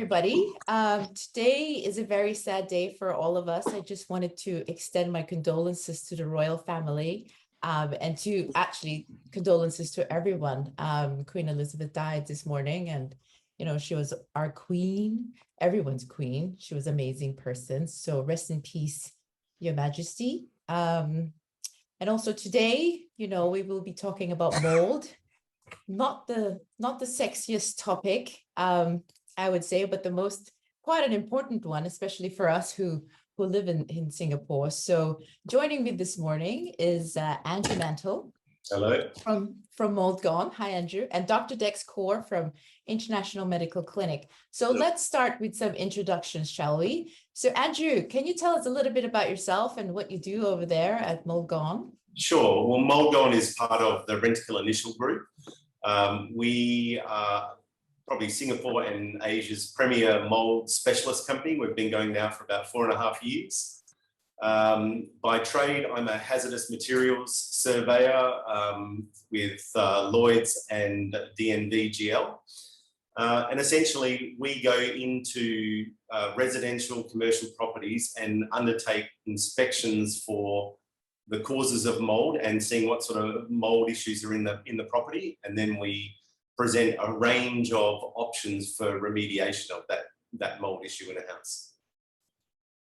everybody. Today is a very sad day for all of us. I just wanted to extend my condolences to the royal family and to actually condolences to everyone. Queen Elizabeth died this morning, and she was our queen, everyone's queen. She was an amazing person. So rest in peace, Your Majesty. And also today, we will be talking about mold. Not the sexiest topic, I would say, but quite an important one, especially for us who live in Singapore. So joining me this morning is Andrew Mantle. Hello. From Mouldgone. Hi, Andrew. And Dr. Khor from International Medical Clinic. So Hello. Let's start with some introductions, shall we? So Andrew, can you tell us a little bit about yourself and what you do over there at Mouldgone? Sure. Well, Mouldgone is part of the Rentokil Initial Group. We are probably Singapore and Asia's premier mould specialist company. We've been going now for about 4.5 years. By trade, I'm a hazardous materials surveyor with Lloyd's and DNV-GL. And essentially, we go into residential commercial properties and undertake inspections for the causes of mould and seeing what sort of mould issues are in the property, and then we present a range of options for remediation of that mould issue in a house.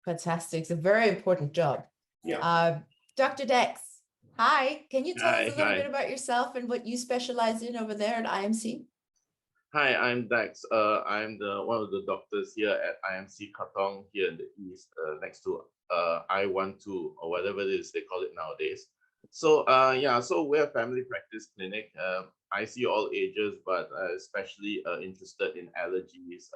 Fantastic. It's a very important job. Yeah. Dr. Dex, hi. Can you tell us a little bit about yourself and what you specialize in over there at IMC? Hi, I'm Dex. I'm one of the doctors here at IMC Katong here in the east, next to I-12 or whatever it is they call it nowadays. So so we're a family practice clinic. I see all ages, but especially interested in allergies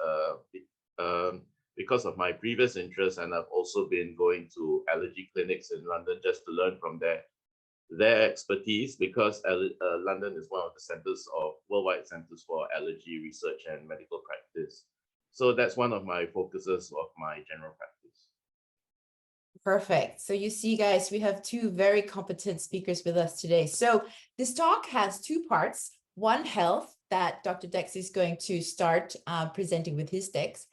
because of my previous interest, and I've also been going to allergy clinics in London just to learn from their expertise, because London is one of the worldwide centers for allergy research and medical practice. So that's one of my focuses of my general practice. Perfect. So you see, guys, we have two very competent speakers with us today. So this talk has two parts. One, health, that Dr. Dex is going to start presenting with his Dex,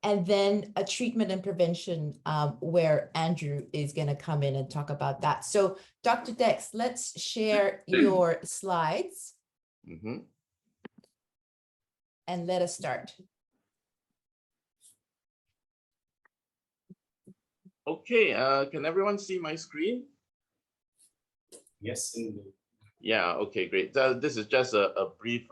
and then a treatment and prevention where Andrew is going to come in and talk about that. So Dr. Dex, let's share your slides. And let us start. Okay, can everyone see my screen? Yes. Yeah, okay, great. This is just a brief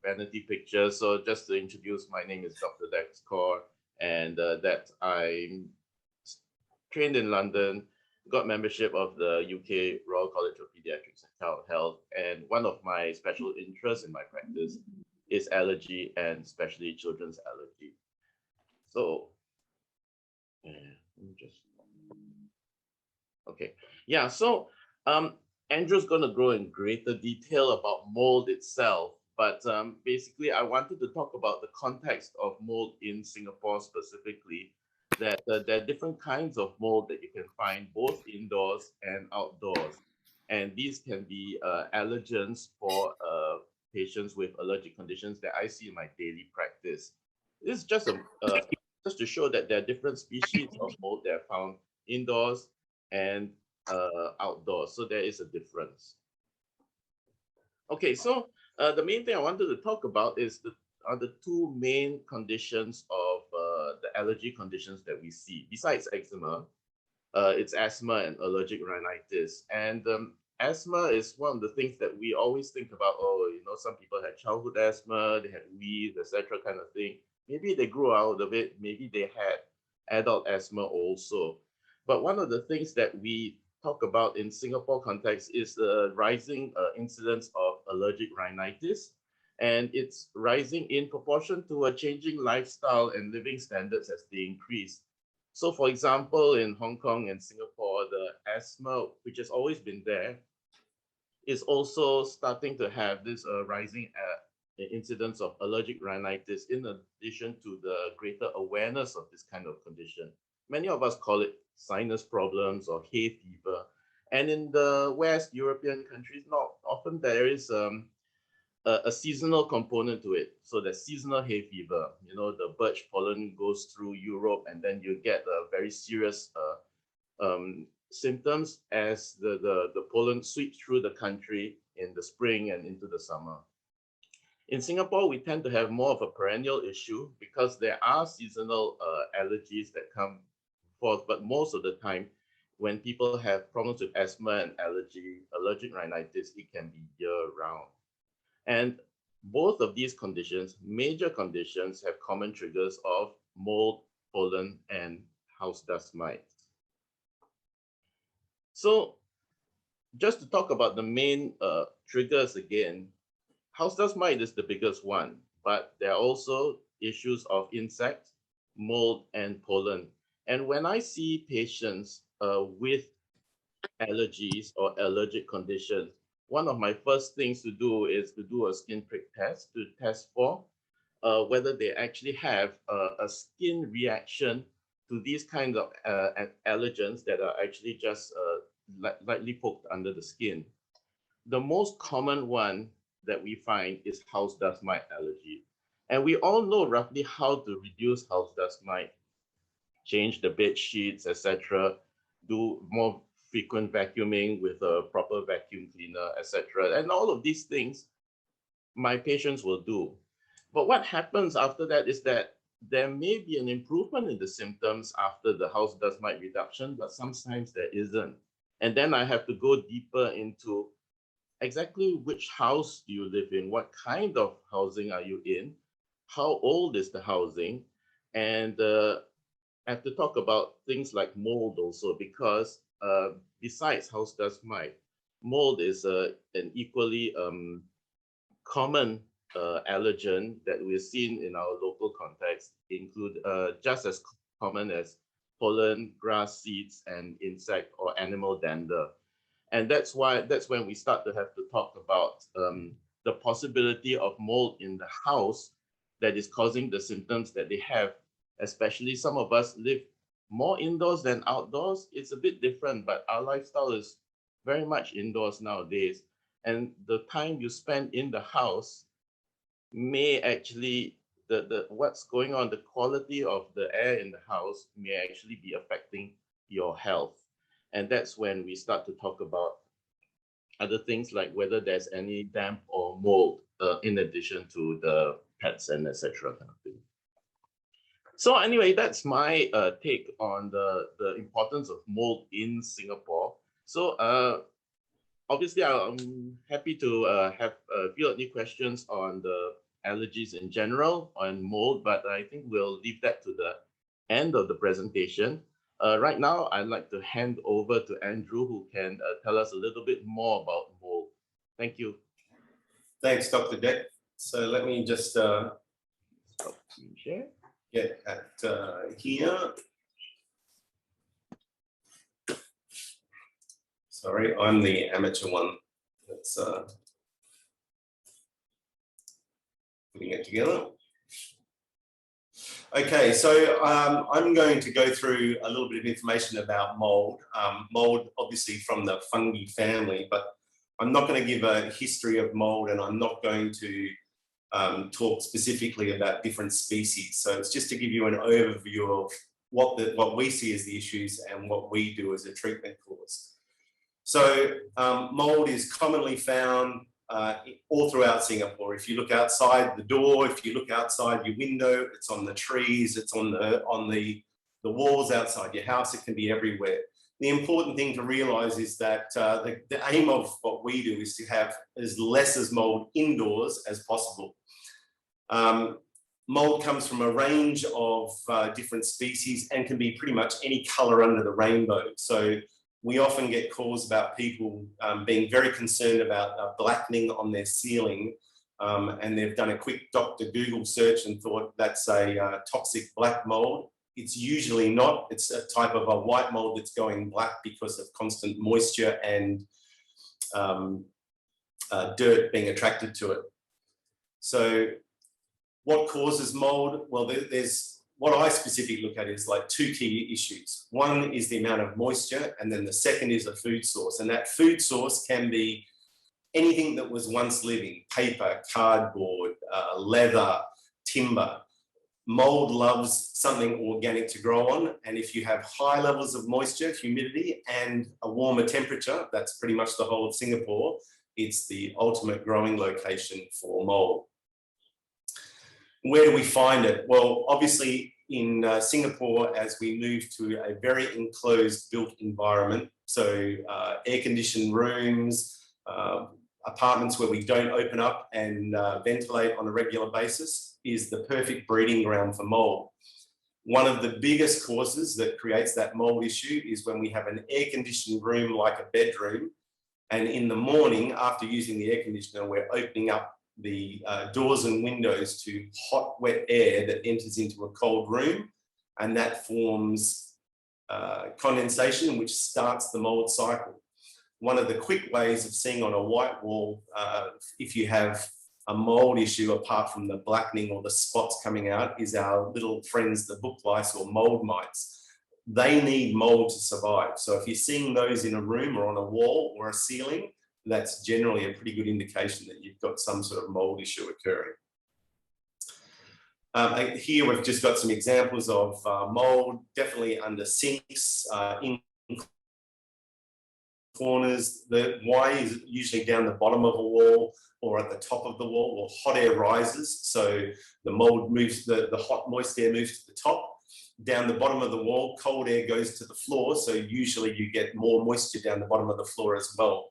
vanity picture. So just to introduce, my name is Dr. Dex Khor, and that I'm trained in London, got membership of the UK Royal College of Pediatrics and Child Health, and one of my special interests in my practice is allergy, and especially children's allergy. So so Andrew's going to go in greater detail about mold itself, but basically I wanted to talk about the context of mold in Singapore specifically, that there are different kinds of mold that you can find both indoors and outdoors, and these can be allergens for patients with allergic conditions that I see in my daily practice. This is just just to show that there are different species of mold that are found indoors and outdoors. So there is a difference. Okay, so the main thing I wanted to talk about is the two main conditions of the allergy conditions that we see. Besides eczema, it's asthma and allergic rhinitis. And asthma is one of the things that we always think about. Oh, some people had childhood asthma, they had wheeze, etc. kind of thing. Maybe they grew out of it. Maybe they had adult asthma also. But one of the things that we talk about in Singapore context is the rising incidence of allergic rhinitis, and it's rising in proportion to a changing lifestyle and living standards as they increase. So for example, in Hong Kong and Singapore, the asthma, which has always been there, is also starting to have this rising incidence of allergic rhinitis, in addition to the greater awareness of this kind of condition. Many of us call it sinus problems or hay fever. And in the West European countries, not often there is a seasonal component to it. So there's seasonal hay fever. You know, the birch pollen goes through Europe, and then you get a very serious symptoms as the pollen sweeps through the country in the spring and into the summer. In Singapore, we tend to have more of a perennial issue because there are seasonal allergies that come forth, but most of the time, when people have problems with asthma and allergic rhinitis, it can be year-round. And both of these conditions, major conditions, have common triggers of mold, pollen, and house dust mites. So just to talk about the main triggers again, house dust mite is the biggest one, but there are also issues of insects, mold, and pollen. And when I see patients with allergies or allergic conditions, one of my first things to do is to do a skin prick test to test for whether they actually have a skin reaction to these kinds of allergens that are actually just lightly poked under the skin. The most common one that we find is house dust mite allergy. And we all know roughly how to reduce house dust mite: change the bed sheets, etc., do more frequent vacuuming with a proper vacuum cleaner, etc. And all of these things my patients will do. But what happens after that is that there may be an improvement in the symptoms after the house dust mite reduction, but sometimes there isn't. And then I have to go deeper into exactly which house do you live in, what kind of housing are you in, how old is the housing, and I have to talk about things like mold also, because besides house dust mite, mold is an equally common allergen that we've seen in our local context, include just as common as pollen, grass seeds, and insect or animal dander. And that's when we start to have to talk about the possibility of mold in the house that is causing the symptoms that they have. Especially some of us live more indoors than outdoors. It's a bit different, but our lifestyle is very much indoors nowadays. And the time you spend in the house may actually, what's going on, the quality of the air in the house may actually be affecting your health. And that's when we start to talk about other things like whether there's any damp or mold in addition to the pets and etc. kind of thing. So anyway, that's my take on the importance of mold in Singapore. So obviously, I'm happy to have field any questions on the allergies in general, on mold, but I think we'll leave that to the end of the presentation. Right now, I'd like to hand over to Andrew, who can tell us a little bit more about mold. Thank you. Thanks, Dr. Deck. So let me just Stop screen share. Get at here. Sorry, I'm the amateur one that's putting it together. Okay, so I'm going to go through a little bit of information about mould. Mould, obviously from the fungi family, but I'm not going to give a history of mould, and I'm not going to talk specifically about different species. So it's just to give you an overview of what we see as the issues and what we do as a treatment course. So mould is commonly found all throughout Singapore. If you look outside the door, if you look outside your window, it's on the trees, it's on the walls outside your house, it can be everywhere. The important thing to realise is that the aim of what we do is to have as less as mould indoors as possible. Mould comes from a range of different species and can be pretty much any colour under the rainbow. So we often get calls about people being very concerned about blackening on their ceiling, and they've done a quick Dr. Google search and thought that's a toxic black mould. It's usually not. It's a type of a white mould that's going black because of constant moisture and dirt being attracted to it. So what causes mould? Well, there's what I specifically look at is like two key issues. One is the amount of moisture, and then the second is a food source. And that food source can be anything that was once living, paper, cardboard, leather, timber. Mold loves something organic to grow on, and if you have high levels of moisture, humidity, and a warmer temperature, that's pretty much the whole of Singapore, it's the ultimate growing location for mold. Where do we find it? Well, obviously in Singapore, as we move to a very enclosed built environment, so air-conditioned rooms, apartments where we don't open up and ventilate on a regular basis, is the perfect breeding ground for mold. One of the biggest causes that creates that mold issue is when we have an air-conditioned room like a bedroom, and in the morning after using the air conditioner, we're opening up the doors and windows to hot, wet air that enters into a cold room, and that forms condensation, which starts the mold cycle. One of the quick ways of seeing on a white wall, if you have a mold issue apart from the blackening or the spots coming out, is our little friends, the book lice or mold mites. They need mold to survive. So if you're seeing those in a room or on a wall or a ceiling, that's generally a pretty good indication that you've got some sort of mold issue occurring. Here we've just got some examples of mold, definitely under sinks, in corners. The Y is usually down the bottom of a wall or at the top of the wall, or hot air rises. So the mold moves, the hot moist air moves to the top. Down the bottom of the wall, cold air goes to the floor. So usually you get more moisture down the bottom of the floor as well.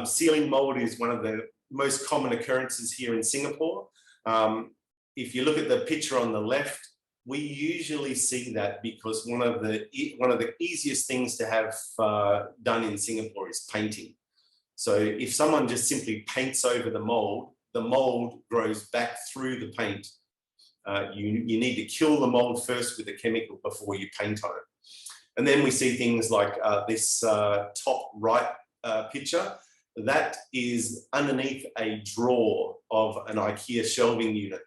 Ceiling mold is one of the most common occurrences here in Singapore. If you look at the picture on the left, we usually see that because one of the easiest things to have done in Singapore is painting. So if someone just simply paints over the mold grows back through the paint. You need to kill the mold first with a chemical before you paint on it. And then we see things like this top right picture. That is underneath a drawer of an IKEA shelving unit.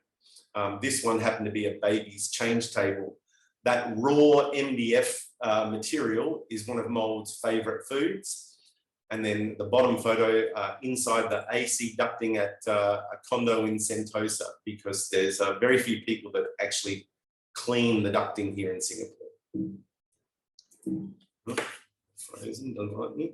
This one happened to be a baby's change table. That raw MDF material is one of mold's favorite foods. And then the bottom photo, inside the AC ducting at a condo in Sentosa, because there's very few people that actually clean the ducting here in Singapore. Frozen, doesn't like me.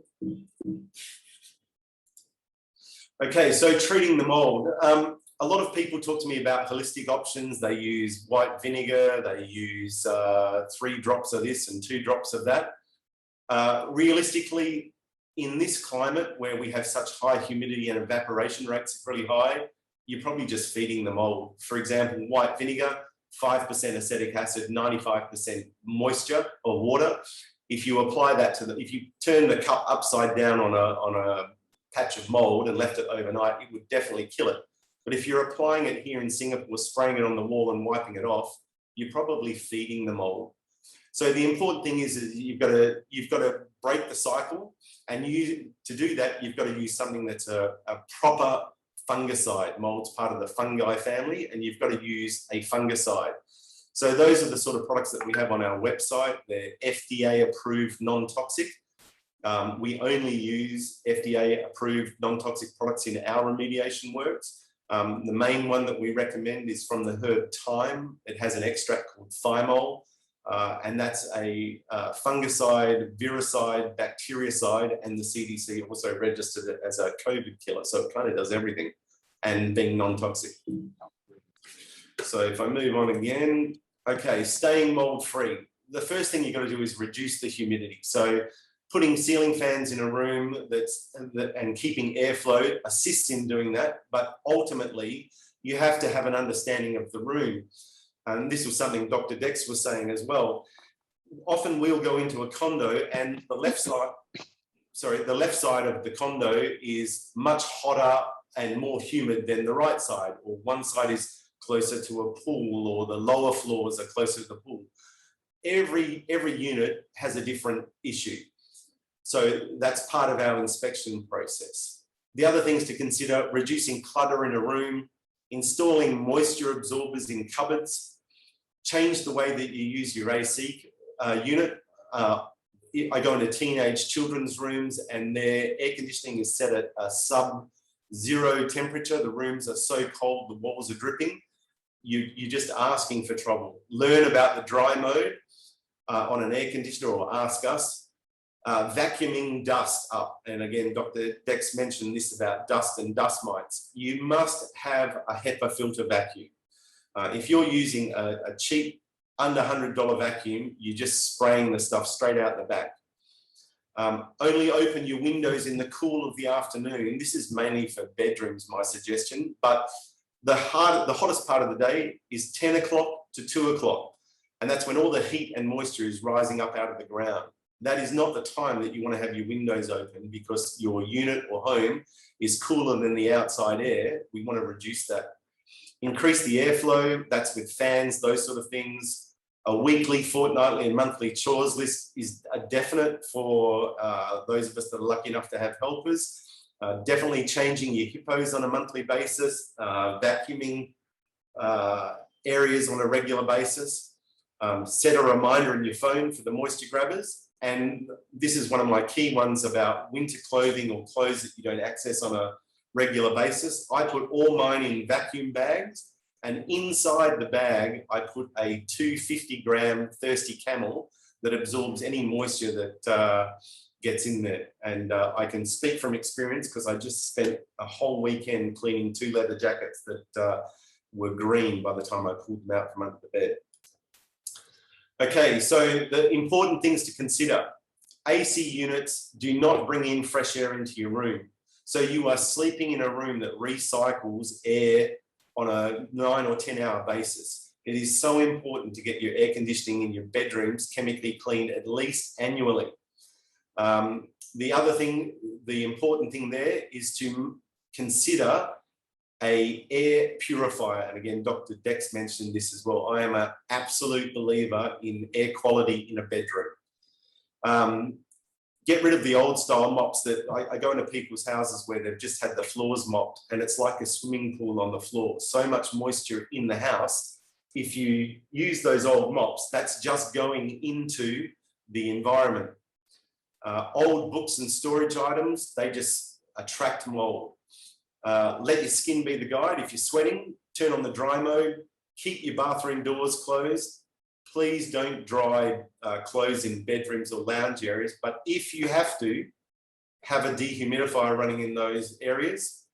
Okay, so treating the mold. A lot of people talk to me about holistic options. They use white vinegar, they use 3 drops of this and 2 drops of that. Realistically, in this climate where we have such high humidity and evaporation rates are really high, you're probably just feeding the mold. For example, white vinegar, 5% acetic acid, 95% moisture or water. If you apply that to if you turn the cup upside down on a patch of mold and left it overnight, it would definitely kill it. But if you're applying it here in Singapore, spraying it on the wall and wiping it off, you're probably feeding the mold. So the important thing is you've got to break the cycle, and to do that, you've got to use something that's a proper fungicide. Mold's part of the fungi family, and you've got to use a fungicide. So those are the sort of products that we have on our website. They're FDA approved, non-toxic. We only use FDA approved non-toxic products in our remediation works. The main one that we recommend is from the herb thyme. It has an extract called thymol, and that's a fungicide, viricide, bactericide, and the CDC also registered it as a COVID killer. So it kind of does everything, and being non-toxic. So if I move on again, okay, staying mold-free. The first thing you've got to do is reduce the humidity. So putting ceiling fans in a room and keeping airflow assists in doing that, but ultimately you have to have an understanding of the room. And this was something Dr. Dex was saying as well. Often we'll go into a condo and the left side of the condo is much hotter and more humid than the right side, or one side is closer to a pool, or the lower floors are closer to the pool. Every unit has a different issue. So that's part of our inspection process. The other things to consider: reducing clutter in a room, installing moisture absorbers in cupboards, change the way that you use your AC unit. I go into teenage children's rooms and their air conditioning is set at a sub-zero temperature. The rooms are so cold, the walls are dripping. You're just asking for trouble. Learn about the dry mode on an air conditioner, or ask us. Vacuuming dust up. And again, Dr. Dex mentioned this about dust and dust mites. You must have a HEPA filter vacuum. If you're using a cheap, under $100 vacuum, you're just spraying the stuff straight out the back. Only open your windows in the cool of the afternoon. This is mainly for bedrooms, my suggestion, but the hottest part of the day is 10 o'clock to 2 o'clock. And that's when all the heat and moisture is rising up out of the ground. That is not the time that you want to have your windows open, because your unit or home is cooler than the outside air. We want to reduce that. Increase the airflow, that's with fans, those sort of things. A weekly, fortnightly and monthly chores list is a definite for those of us that are lucky enough to have helpers. Definitely changing your hippos on a monthly basis, vacuuming areas on a regular basis. Set a reminder in your phone for the moisture grabbers. And this is one of my key ones about winter clothing or clothes that you don't access on a regular basis. I put all mine in vacuum bags, and inside the bag, I put a 250-gram Thirsty Camel that absorbs any moisture that gets in there. And I can speak from experience, because I just spent a whole weekend cleaning 2 leather jackets that were green by the time I pulled them out from under the bed. Okay, so the important things to consider. AC units do not bring in fresh air into your room. So you are sleeping in a room that recycles air on a 9 or 10 hour basis. It is so important to get your air conditioning in your bedrooms chemically cleaned at least annually. The other thing, the important thing there is to consider a air purifier. And again, Dr. Dex mentioned this as well. I am an absolute believer in air quality in a bedroom. Get rid of the old style mops that I go into people's houses where they've just had the floors mopped, and it's like a swimming pool on the floor. So much moisture in the house. If you use those old mops, that's just going into the environment. Old books and storage items, they just attract mold. Let your skin be the guide. If you're sweating, turn on the dry mode, keep your bathroom doors closed. Please don't dry clothes in bedrooms or lounge areas, but if you have to, have a dehumidifier running in those areas.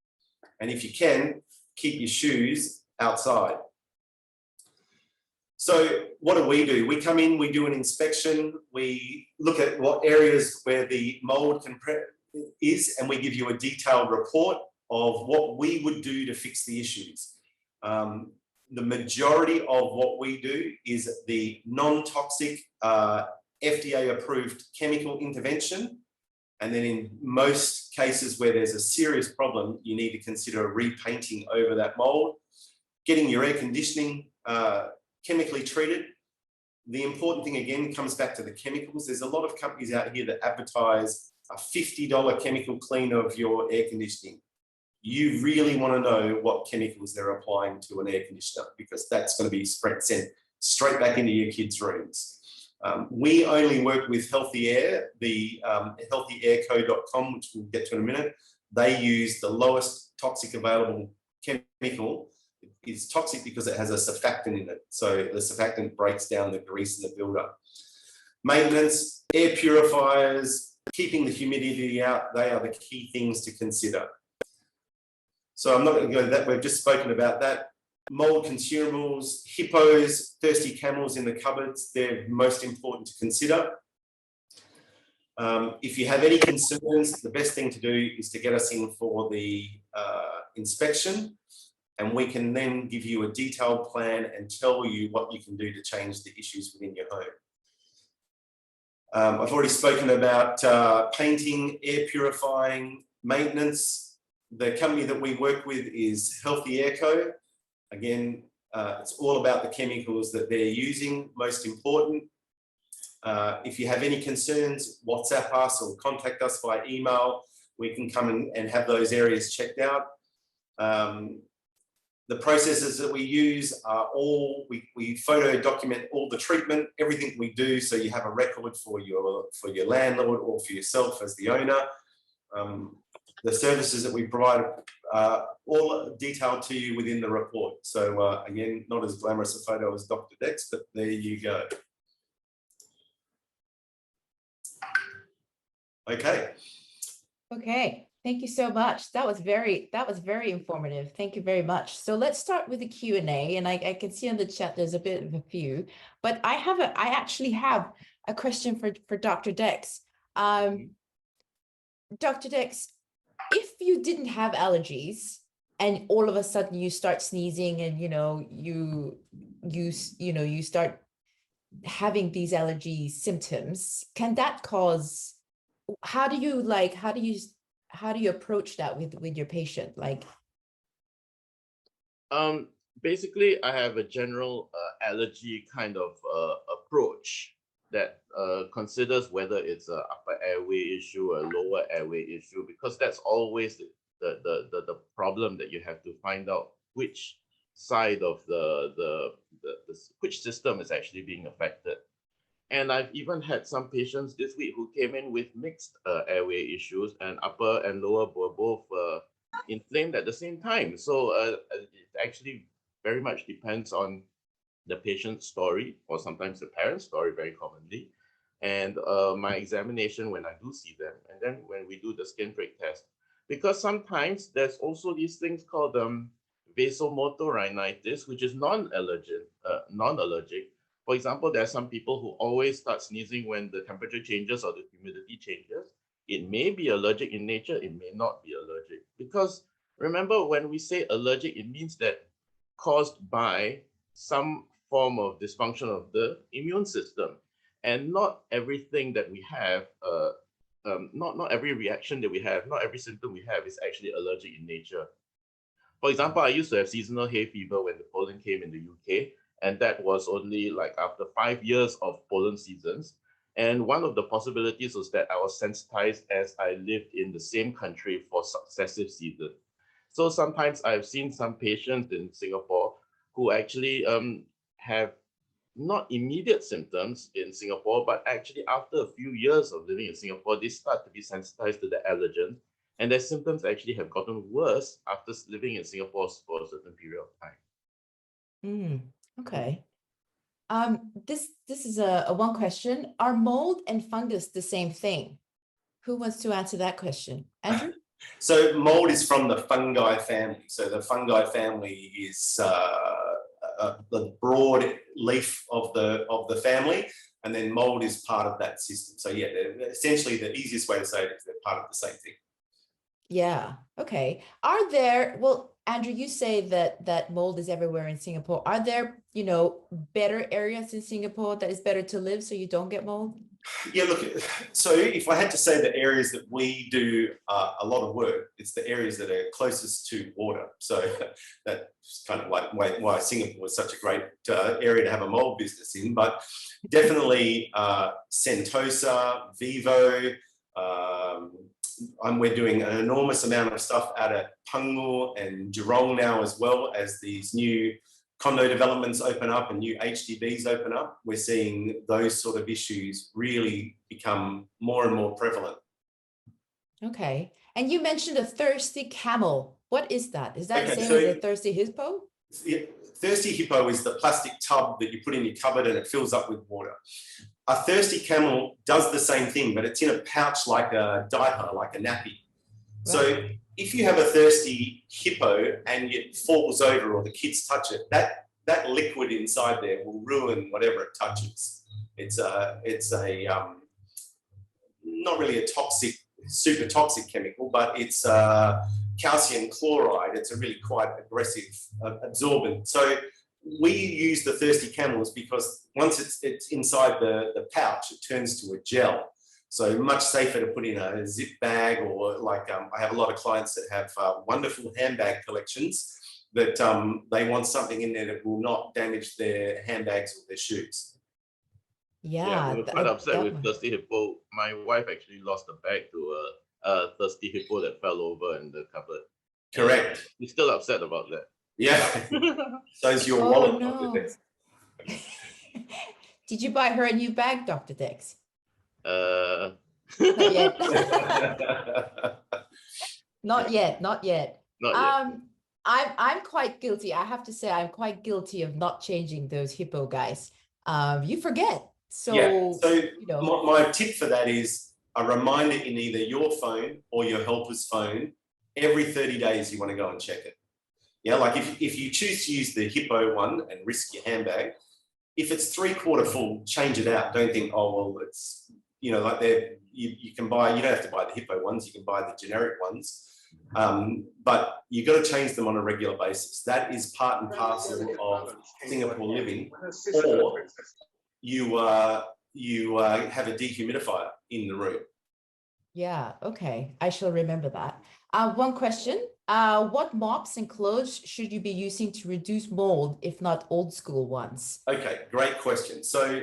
And if you can, keep your shoes outside. So what do? We come in, we do an inspection, we look at what areas where the mold is, and we give you a detailed report of what we would do to fix the issues. The majority of what we do is the non-toxic FDA-approved chemical intervention. And then in most cases where there's a serious problem, you need to consider repainting over that mold, getting your air conditioning chemically treated. The important thing again comes back to the chemicals. There's a lot of companies out here that advertise a $50 chemical clean of your air conditioning. You really want to know what chemicals they're applying to an air conditioner, because that's going to be sent straight back into your kids' rooms. We only work with Healthy Air, the healthyairco.com, which we'll get to in a minute. They use the lowest toxic available chemical. It's toxic because it has a surfactant in it. So the surfactant breaks down the grease in the buildup. Maintenance, air purifiers, keeping the humidity out, they are the key things to consider. So I'm not going to go to that. We've just spoken about that. Mold consumables, hippos, thirsty camels in the cupboards, they're most important to consider. If you have any concerns, the best thing to do is to get us in for the inspection, and we can then give you a detailed plan and tell you what you can do to change the issues within your home. I've already spoken about painting, air purifying, maintenance. The company that we work with is Healthy Airco. Again, it's all about the chemicals that they're using, most important. If you have any concerns, WhatsApp us or contact us by email. We can come and have those areas checked out. The processes that we use are all, we photo document all the treatment, everything we do, so you have a record for your landlord or for yourself as the owner. The services that we provide all detailed to you within the report. So again, not as glamorous a photo as Dr. Dex, but there you go. Okay. Okay, thank you so much. That was very informative. Thank you very much. So let's start with the Q&A, and I can see on the chat there's a bit of a few, but I actually have a question for Dr. Dex. Dr. Dex, if you didn't have allergies and all of a sudden you start sneezing and you start having these allergy symptoms, can that cause, how do you approach that with your patient? Like, basically, I have a general allergy kind of approach that considers whether it's an upper airway issue or a lower airway issue, because that's always the problem, that you have to find out which side of which system is actually being affected. And I've even had some patients this week who came in with mixed airway issues, and upper and lower were both inflamed at the same time. So it actually very much depends on the patient's story, or sometimes the parent's story very commonly, and my examination when I do see them, and then when we do the skin prick test. Because sometimes there's also these things called vasomotor rhinitis, which is non-allergic. For example, there are some people who always start sneezing when the temperature changes or the humidity changes. It may be allergic in nature, it may not be allergic. Because remember, when we say allergic, it means that caused by some form of dysfunction of the immune system. And not everything that we have, not every reaction that we have, not every symptom we have is actually allergic in nature. For example, I used to have seasonal hay fever when the pollen came in the UK, and that was only like after 5 years of pollen seasons. And one of the possibilities was that I was sensitized as I lived in the same country for successive seasons. So sometimes I've seen some patients in Singapore who actually have not immediate symptoms in Singapore, but actually after a few years of living in Singapore, they start to be sensitized to the allergen, and their symptoms actually have gotten worse after living in Singapore for a certain period of time. Okay. This is a one question. Are mold and fungus the same thing? Who wants to answer that question? Andrew? So mold is from the fungi family. So the fungi family is the broad leaf of the family, and then mold is part of that system. So yeah, essentially the easiest way to say it is they're part of the same thing. Yeah. Okay. Are there, well, Andrew, you say that mold is everywhere in Singapore. Are there, better areas in Singapore that is better to live so you don't get mold? Yeah, look, so if I had to say the areas that we do a lot of work, it's the areas that are closest to water. So that's kind of like why Singapore is such a great area to have a mold business in. But definitely Sentosa, Vivo, we're doing an enormous amount of stuff out at Punggol and Jurong now, as well as these new condo developments open up and new HDBs open up. We're seeing those sort of issues really become more and more prevalent. Okay. And you mentioned a thirsty camel. What is that? Is that the same as a thirsty hippo? Yeah, thirsty hippo is the plastic tub that you put in your cupboard and it fills up with water. A thirsty camel does the same thing, but it's in a pouch like a diaper, like a nappy. Right. So if you have a thirsty hippo and it falls over or the kids touch it, that liquid inside there will ruin whatever it touches. It's a not really a toxic, super toxic chemical, but it's calcium chloride. It's a really quite aggressive absorbent. So we use the thirsty camels because once it's inside the pouch, it turns to a gel. So much safer to put in a zip bag, or like I have a lot of clients that have wonderful handbag collections that they want something in there that will not damage their handbags or their shoes. Yeah, we were quite upset with thirsty hippo. My wife actually lost a bag to a thirsty hippo that fell over in the cupboard. Correct. We're still upset about that. Yeah. So's your Oh, wallet, no. Dr. Dex. Did you buy her a new bag, Dr. Dex? Uh, Not yet. Not yet, not yet. Not yet. I'm quite guilty. I have to say I'm quite guilty of not changing those hippo guys. You forget. So, Yeah. So you know, my tip for that is a reminder in either your phone or your helper's phone. Every 30 days, you want to go and check it. Yeah, like if you choose to use the hippo one and risk your handbag, if it's 3/4 full, change it out. Don't think, oh, well, it's, like you can buy, you don't have to buy the hippo ones, you can buy the generic ones. But you've got to change them on a regular basis. That is part and parcel of Singapore living. Or you have a dehumidifier in the room. yeah, okay. I shall remember that. One question. What mops and clothes should you be using to reduce mold, if not old school ones? Okay, great question. So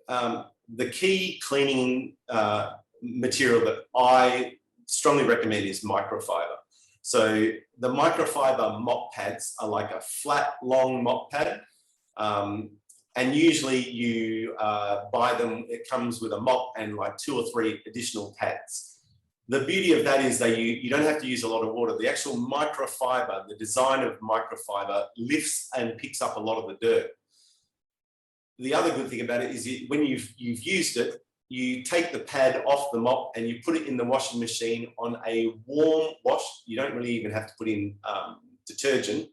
the key cleaning material that I strongly recommend is microfiber. So the microfiber mop pads are like a flat, long mop pad. And usually you buy them, it comes with a mop and like 2 or 3 additional pads. The beauty of that is that you don't have to use a lot of water. The actual microfiber, the design of microfiber lifts and picks up a lot of the dirt. The other good thing about it is when you've used it, you take the pad off the mop and you put it in the washing machine on a warm wash. You don't really even have to put in detergent,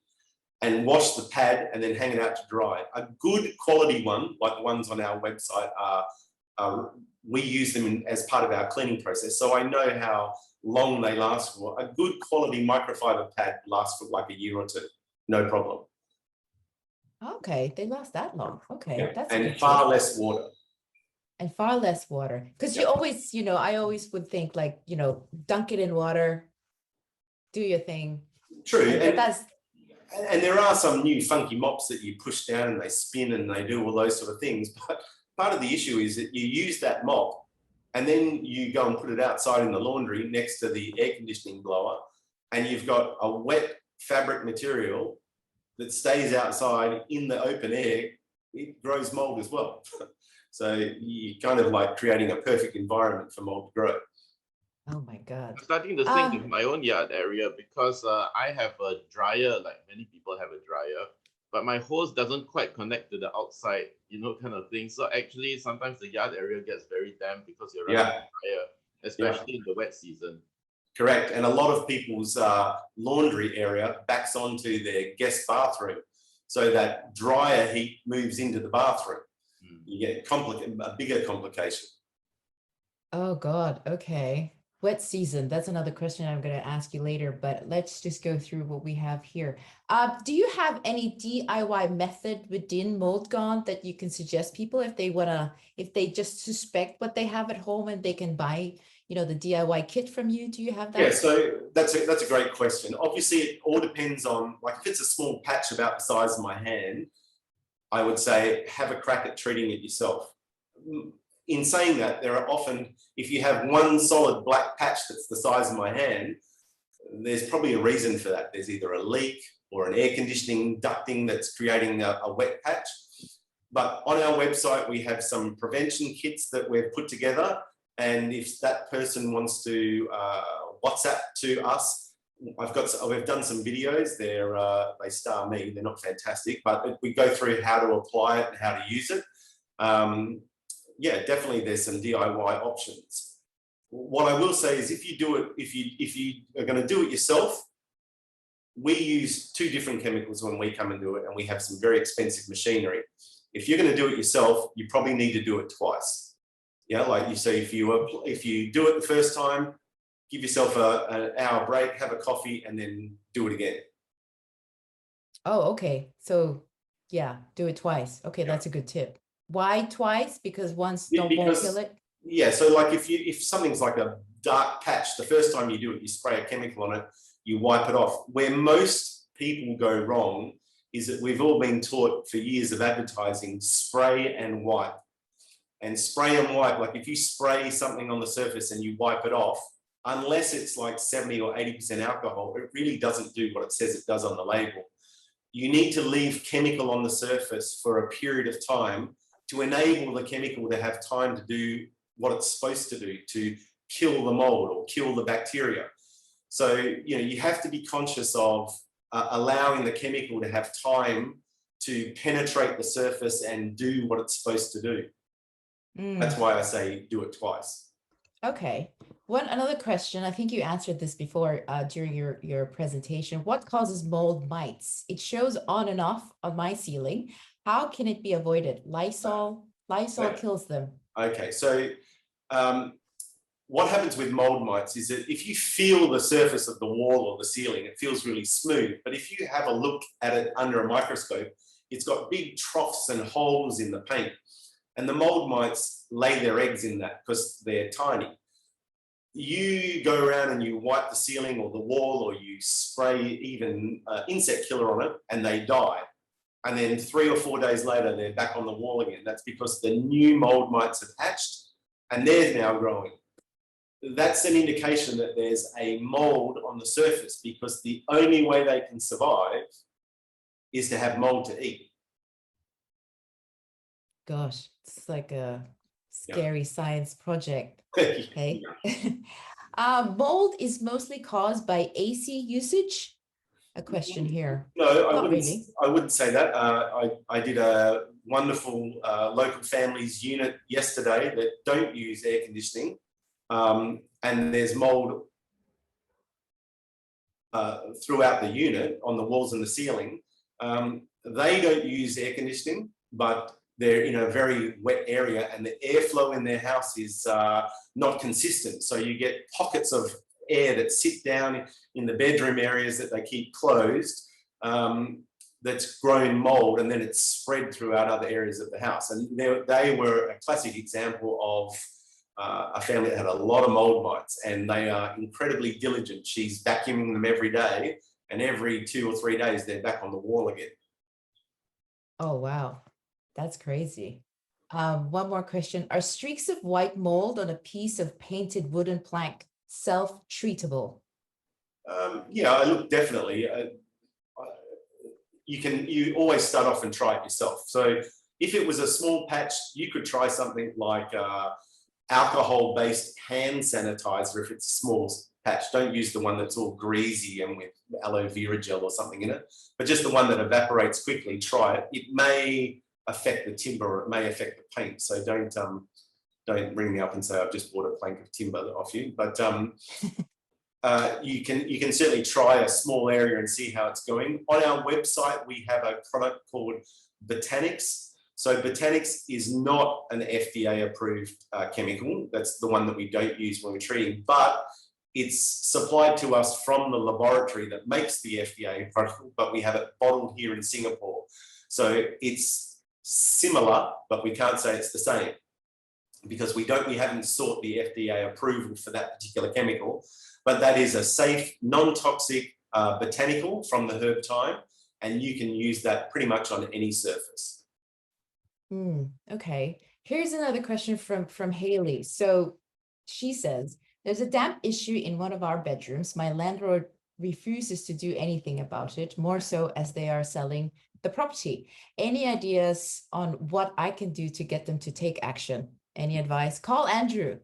and wash the pad and then hang it out to dry. A good quality one, like the ones on our website, we use them as part of our cleaning process. So I know how long they last for. A good quality microfiber pad lasts for like a year or 2, no problem. Okay, they last that long. Okay, Yeah. that's and good far tip. less water. And far less water. Because you Yeah. always, I always would think like, dunk it in water, do your thing. True. But that's And there are some new funky mops that you push down and they spin and they do all those sort of things. But part of the issue is that you use that mop and then you go and put it outside in the laundry next to the air conditioning blower, and you've got a wet fabric material that stays outside in the open air. It grows mold as well. So you're kind of like creating a perfect environment for mold to grow. oh my God. I'm starting to think of my own yard area because I have a dryer, like many people have a dryer, but my hose doesn't quite connect to the outside, kind of thing. So actually, sometimes the yard area gets very damp because you're running a dryer, especially in the wet season. Correct. And a lot of people's laundry area backs onto their guest bathroom. So that dryer heat moves into the bathroom. You get a bigger complication. Oh God, okay. Wet season, that's another question I'm going to ask you later, but let's just go through what we have here. Do you have any DIY method within Mouldgone that you can suggest people if they just suspect what they have at home and they can buy, the DIY kit from you? Do you have that? Yeah, so that's a great question. Obviously, it all depends on, like, if it's a small patch about the size of my hand, I would say have a crack at treating it yourself. In saying that, there are often, if you have one solid black patch that's the size of my hand, there's probably a reason for that. There's either a leak or an air conditioning ducting that's creating a wet patch. But on our website, we have some prevention kits that we've put together. And if that person wants to WhatsApp to us, we've done some videos. They star me. They're not fantastic, but we go through how to apply it and how to use it. Yeah, definitely there's some DIY options. What I will say is if you are going to do it yourself, we use 2 different chemicals when we come and do it, and we have some very expensive machinery. If you're going to do it yourself, you probably need to do it twice. Yeah, like you say, if you do it the first time, give yourself an hour break, have a coffee, and then do it again. Oh, okay. So yeah, do it twice. Okay, that's a good tip. Why twice? Because once won't kill it? Yeah, so like if something's like a dark patch, the first time you do it, you spray a chemical on it, you wipe it off. Where most people go wrong is that we've all been taught for years of advertising, spray and wipe. And spray and wipe, like if you spray something on the surface and you wipe it off, unless it's like 70 or 80% alcohol, it really doesn't do what it says it does on the label. you need to leave chemical on the surface for a period of time to enable the chemical to have time to do what it's supposed to do, to kill the mold or kill the bacteria. So, you have to be conscious of allowing the chemical to have time to penetrate the surface and do what it's supposed to do. That's why I say do it twice. Okay. Another question. I think you answered this before during your presentation. What causes mold mites? It shows on and off on my ceiling. How can it be avoided? Lysol kills them. Okay, so what happens with mold mites is that if you feel the surface of the wall or the ceiling, it feels really smooth. But if you have a look at it under a microscope, it's got big troughs and holes in the paint. And the mold mites lay their eggs in that because they're tiny. You go around and you wipe the ceiling or the wall, or you spray even insect killer on it, and they die. And then 3 or 4 days later, they're back on the wall again. That's because the new mold mites have hatched and they're now growing. That's an indication that there's a mold on the surface, because the only way they can survive is to have mold to eat. Gosh, it's like a scary science project. Okay. Mold is mostly caused by AC usage. A question here. No, Really. I wouldn't say that. I did a wonderful local families unit yesterday that don't use air conditioning, and there's mold throughout the unit on the walls and the ceiling. They don't use air conditioning, but they're in a very wet area, and the airflow in their house is not consistent. So you get pockets of air that sit down in the bedroom areas that they keep closed, that's grown mold, and then it's spread throughout other areas of the house. And they were a classic example of a family that had a lot of mold mites, and they are incredibly diligent. She's vacuuming them every day, and every 2 or 3 days they're back on the wall again. Oh, wow. That's crazy. One more question. Are streaks of white mold on a piece of painted wooden plank self-treatable? Yeah, look, definitely. You always start off and try it yourself. So if it was a small patch, you could try something like alcohol-based hand sanitizer if it's a small patch. Don't use the one that's all greasy and with aloe vera gel or something in it, but just the one that evaporates quickly. Try it. It may affect the timber, or it may affect the paint. So don't ring me up and say I've just bought a plank of timber off you. But you can certainly try a small area and see how it's going. On our website, we have a product called Botanics. So Botanics is not an FDA approved chemical. That's the one that we don't use when we're treating, but it's supplied to us from the laboratory that makes the FDA product, but we have it bottled here in Singapore. So it's similar, but we can't say it's the same, because we haven't sought the FDA approval for that particular chemical. But that is a safe, non-toxic botanical from the herb thyme, and you can use that pretty much on any surface. Okay. Here's another question from Haley. So she says, there's a damp issue in one of our bedrooms. My landlord refuses to do anything about it, more so as they are selling the property. Any ideas on what I can do to get them to take action? Any advice? Call Andrew.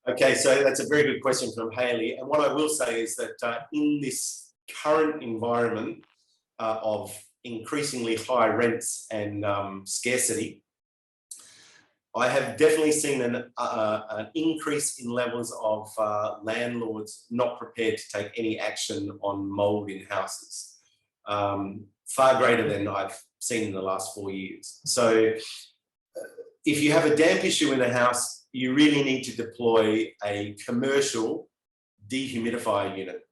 Okay, so that's a very good question from Haley. And what I will say is that in this current environment of increasingly high rents and scarcity, I have definitely seen an increase in levels of landlords not prepared to take any action on mould in houses, far greater than I've seen in the last 4 years. So if you have a damp issue in a house, you really need to deploy a commercial dehumidifier unit.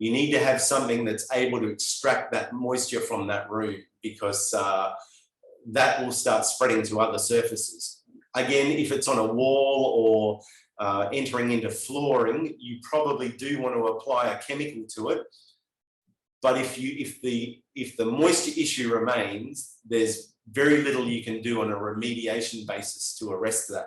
You need to have something that's able to extract that moisture from that room, because that will start spreading to other surfaces. Again, if it's on a wall or entering into flooring, you probably do want to apply a chemical to it. But if the moisture issue remains, there's very little you can do on a remediation basis to arrest that.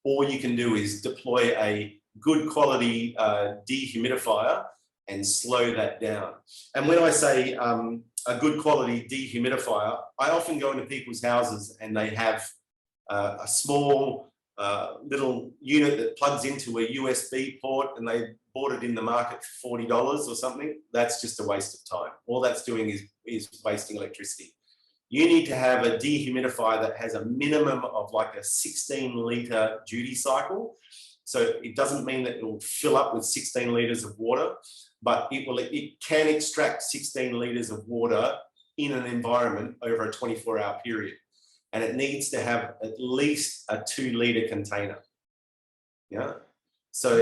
All you can do is deploy a good quality dehumidifier and slow that down. And when I say a good quality dehumidifier, I often go into people's houses and they have a small little unit that plugs into a USB port, and they bought it in the market for $40 or something. That's just a waste of time. All that's doing is wasting electricity. You need to have a dehumidifier that has a minimum of like a 16-litre duty cycle. So it doesn't mean that it will fill up with 16 litres of water, but it can extract 16 litres of water in an environment over a 24-hour period. And it needs to have at least a 2-litre container. Yeah. So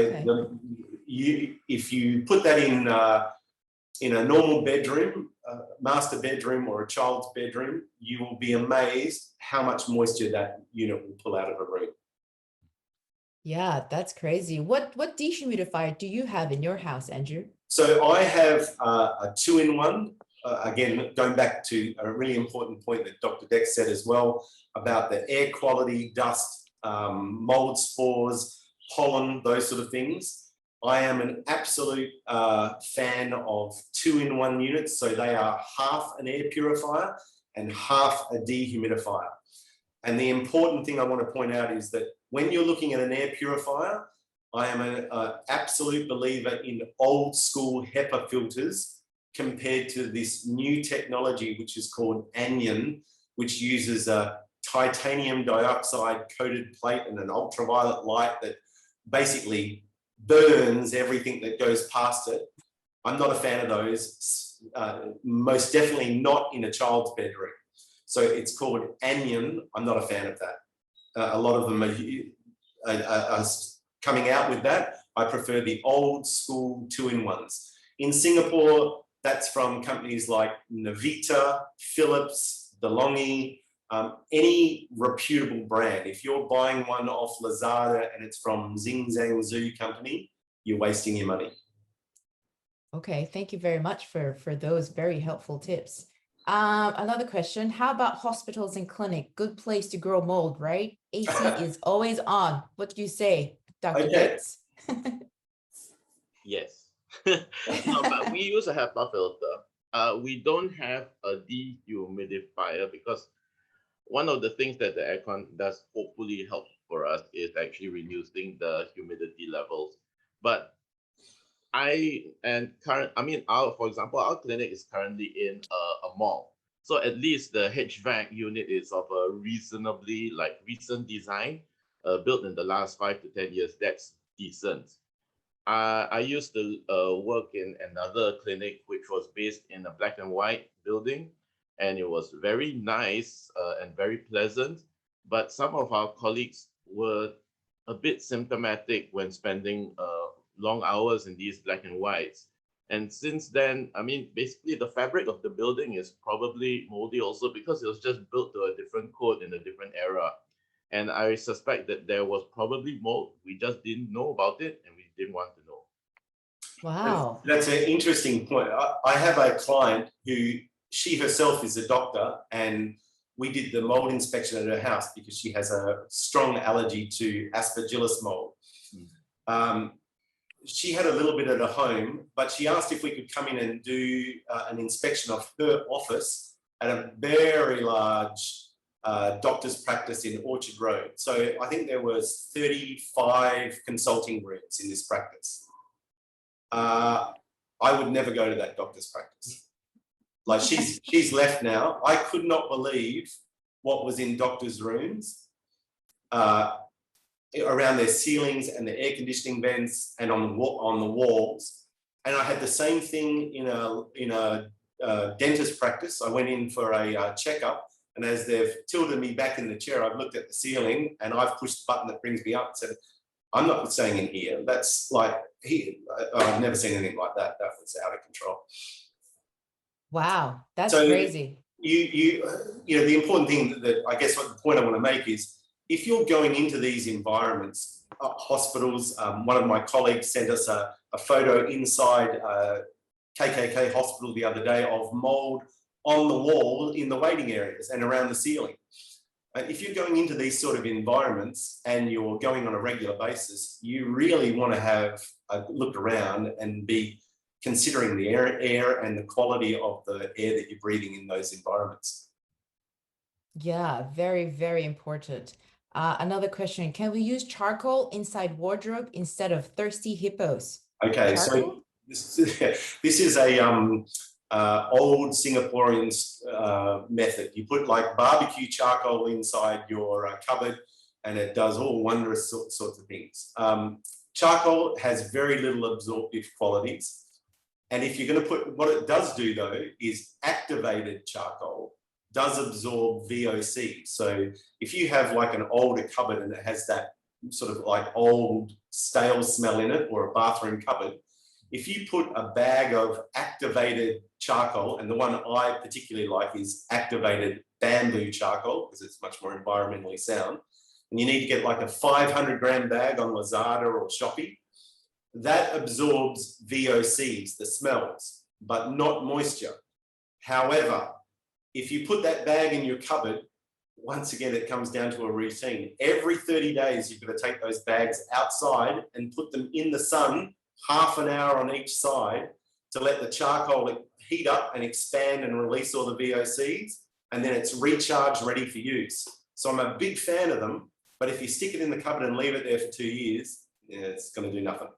if you put that in a normal bedroom, master bedroom or a child's bedroom, you will be amazed how much moisture that unit will pull out of a room. Yeah, that's crazy. What dehumidifier do you have in your house, Andrew? So I have a 2-in-1. Again, going back to a really important point that Dr. Dex said as well about the air quality, dust, mold spores, pollen, those sort of things. I am an absolute fan of 2-in-1 units. So they are half an air purifier and half a dehumidifier. And the important thing I want to point out is that when you're looking at an air purifier, I am an absolute believer in old school HEPA filters compared to this new technology, which is called anion, which uses a titanium dioxide coated plate and an ultraviolet light that basically burns everything that goes past it. I'm not a fan of those, most definitely not in a child's bedroom. So it's called anion. I'm not a fan of that. A lot of them are coming out with that. I prefer the old school 2-in-1s. In Singapore, that's from companies like Navita, Philips, DeLonghi, any reputable brand. If you're buying one off Lazada and it's from Xing Zhang Zhu company, you're wasting your money. Okay, thank you very much for those very helpful tips. Another question, how about hospitals and clinic? Good place to grow mold, right? AC is always on. What do you say, Dr. Dex? Yes. No, but we use a HEPA filter. We don't have a dehumidifier because one of the things that the aircon does hopefully help for us is actually reducing the humidity levels. But for example, our clinic is currently in a mall. So at least the HVAC unit is of a reasonably recent design, built in the last 5 to 10 years. That's decent. I used to work in another clinic which was based in a black and white building, and it was very nice and very pleasant. But some of our colleagues were a bit symptomatic when spending long hours in these black and whites. And since then, basically the fabric of the building is probably moldy also because it was just built to a different code in a different era. And I suspect that there was probably mold. We just didn't know about it and we didn't want to know. Wow. That's an interesting point. I have a client who, she herself is a doctor, and we did the mold inspection at her house because she has a strong allergy to aspergillus mold. She had a little bit at her home, but she asked if we could come in and do an inspection of her office at a very large doctor's practice in Orchard Road. So I think there was 35 consulting rooms in this practice. I would never go to that doctor's practice. Like she's left now. I could not believe what was in doctors' rooms. Around their ceilings and the air conditioning vents and on the walls. And I had the same thing in a dentist practice. I went in for a checkup, and as they've tilted me back in the chair, I've looked at the ceiling and I've pushed the button that brings me up and said, I'm not staying in here. That's like here. I've never seen anything like that. That was out of control. Wow, that's crazy. You know, the important thing that I guess what the point I want to make is, if you're going into these environments, hospitals, one of my colleagues sent us a photo inside KKK hospital the other day of mold on the wall in the waiting areas and around the ceiling. If you're going into these sort of environments and you're going on a regular basis, you really want to have a look around and be considering the air and the quality of the air that you're breathing in those environments. Yeah, very, very important. Another question, can we use charcoal inside wardrobe instead of thirsty hippos? Okay, Charcoal? so this is a old Singaporean method. You put like barbecue charcoal inside your cupboard, and it does all wondrous sorts of things. Charcoal has very little absorptive qualities. And if you're going to put, what it does do though, is activated charcoal does absorb VOC. So if you have like an older cupboard and it has that sort of like old stale smell in it, or a bathroom cupboard, if you put a bag of activated charcoal, and the one I particularly like is activated bamboo charcoal because it's much more environmentally sound, and you need to get like a 500-gram bag on Lazada or Shopee, that absorbs VOCs, the smells, but not moisture. However, if you put that bag in your cupboard, once again, it comes down to a routine. Every 30 days, you've got to take those bags outside and put them in the sun, half an hour on each side, to let the charcoal heat up and expand and release all the VOCs, and then it's recharged, ready for use. So I'm a big fan of them, but if you stick it in the cupboard and leave it there for 2 years, yeah, it's going to do nothing.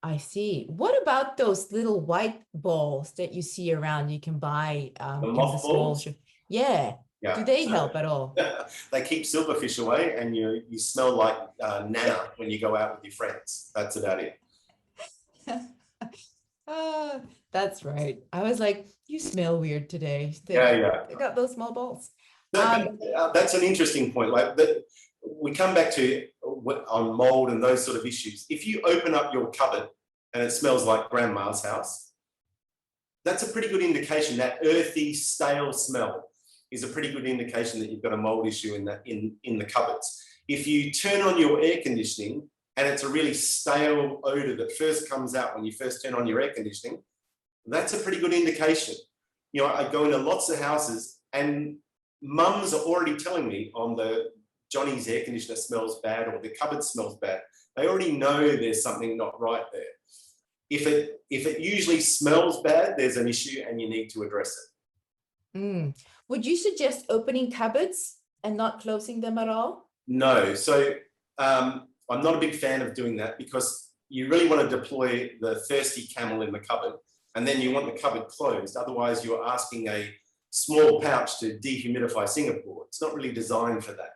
I see. What about those little white balls that you see around? You can buy The in moth the small balls? shop. Yeah. Yeah. Do they help at all? They keep silverfish away, and you smell like Nana when you go out with your friends. That's about it. That's right. I was like, you smell weird today. Yeah. They got those small balls. That's an interesting point. Like we come back to on mold and those sort of issues. If you open up your cupboard and it smells like grandma's house, that's a pretty good indication. That earthy, stale smell is a pretty good indication that you've got a mold issue in the cupboards. If you turn on your air conditioning and it's a really stale odor that first comes out when you first turn on your air conditioning, that's a pretty good indication. You know, I go into lots of houses and mums are already telling me on the Johnny's air conditioner smells bad or the cupboard smells bad. They already know there's something not right there. If it usually smells bad, there's an issue and you need to address it. Would you suggest opening cupboards and not closing them at all? No. So I'm not a big fan of doing that, because you really want to deploy the thirsty camel in the cupboard, and then you want the cupboard closed. Otherwise, you're asking a small pouch to dehumidify Singapore. It's not really designed for that.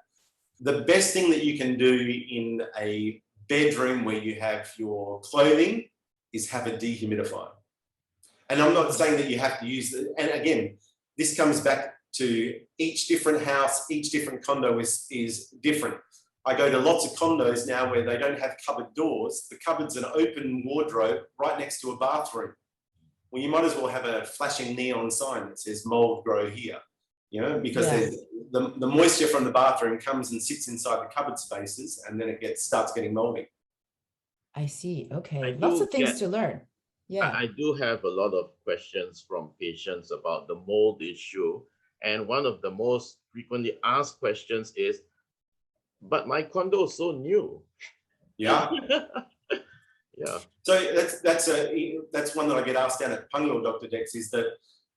The best thing that you can do in a bedroom where you have your clothing is have a dehumidifier. And I'm not saying that you have to use it. And again, this comes back to each different house, each different condo is different. I go to lots of condos now where they don't have cupboard doors. The cupboard's an open wardrobe right next to a bathroom. Well, you might as well have a flashing neon sign that says mold grow here, you know, because the moisture from the bathroom comes and sits inside the cupboard spaces, and then it starts getting moldy. I see. Okay. Lots of things to learn. Yeah. I do have a lot of questions from patients about the mold issue. And one of the most frequently asked questions is, but my condo is so new. Yeah. Yeah. So that's one that I get asked down at Punglo, Dr. Dex, is that,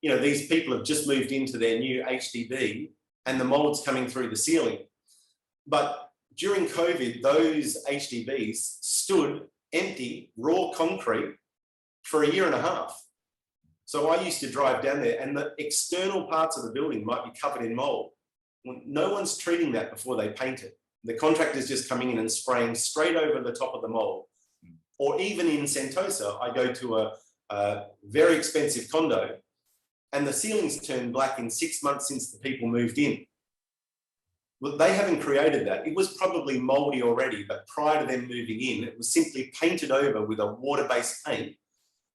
you know, these people have just moved into their new HDB and the mold's coming through the ceiling. But during COVID, those HDBs stood empty, raw concrete for 1.5 years. So I used to drive down there and the external parts of the building might be covered in mold. No one's treating that before they paint it. The contractor's just coming in and spraying straight over the top of the mold. Or even in Sentosa, I go to a very expensive condo and the ceilings turned black in 6 months since the people moved in. Well, they haven't created that. It was probably moldy already, but prior to them moving in, it was simply painted over with a water-based paint.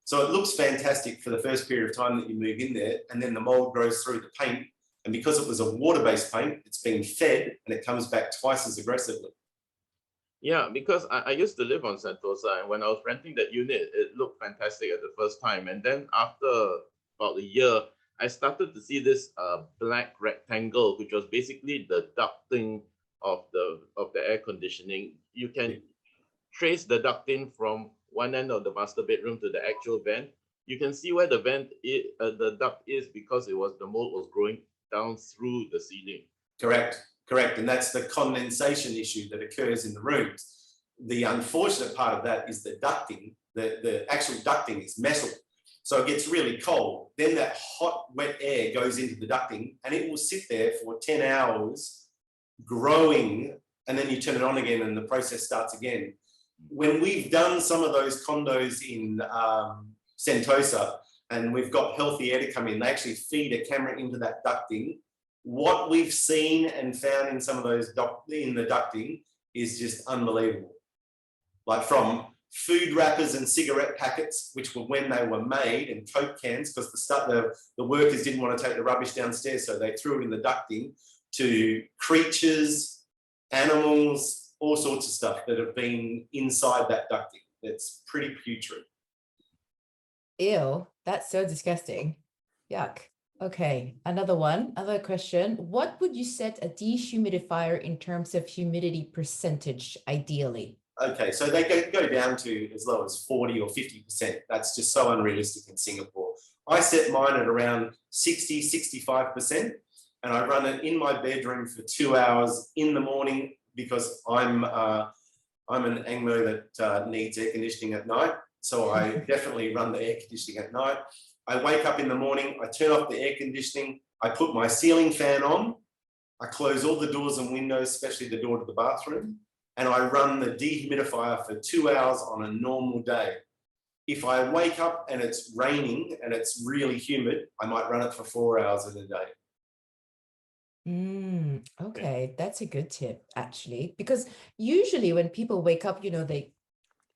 So it looks fantastic for the first period of time that you move in there, and then the mold grows through the paint. And because it was a water-based paint, it's being fed and it comes back twice as aggressively. Yeah, because I used to live on Sentosa, and when I was renting that unit, it looked fantastic at the first time. And then after about a year, I started to see this black rectangle, which was basically the ducting of the air conditioning. You can trace the ducting from one end of the master bedroom to the actual vent, you can see where the the duct is because the mold was growing down through the ceiling. Correct. And that's the condensation issue that occurs in the rooms. The unfortunate part of that is the ducting. The actual ducting is metal. So it gets really cold. Then that hot, wet air goes into the ducting and it will sit there for 10 hours growing, and then you turn it on again and the process starts again. When we've done some of those condos in Sentosa and we've got healthy air to come in, they actually feed a camera into that ducting. What we've seen and found in some of those in the ducting is just unbelievable. Like from food wrappers and cigarette packets, which were when they were made, and Coke cans, because the workers didn't want to take the rubbish downstairs, so they threw it in the ducting, to creatures, animals, all sorts of stuff that have been inside that ducting. That's pretty putrid. Ew, that's so disgusting. Yuck. Okay, another question. What would you set a dehumidifier in terms of humidity percentage, ideally? Okay, so they go down to as low as 40 or 50%. That's just so unrealistic in Singapore. I set mine at around 60, 65%, and I run it in my bedroom for 2 hours in the morning because I'm an Angmo that needs air conditioning at night. So I definitely run the air conditioning at night. I wake up in the morning, I turn off the air conditioning, I put my ceiling fan on, I close all the doors and windows, especially the door to the bathroom, and I run the dehumidifier for 2 hours on a normal day. If I wake up and it's raining and it's really humid, I might run it for 4 hours in a day. Okay, that's a good tip, actually, because usually when people wake up, they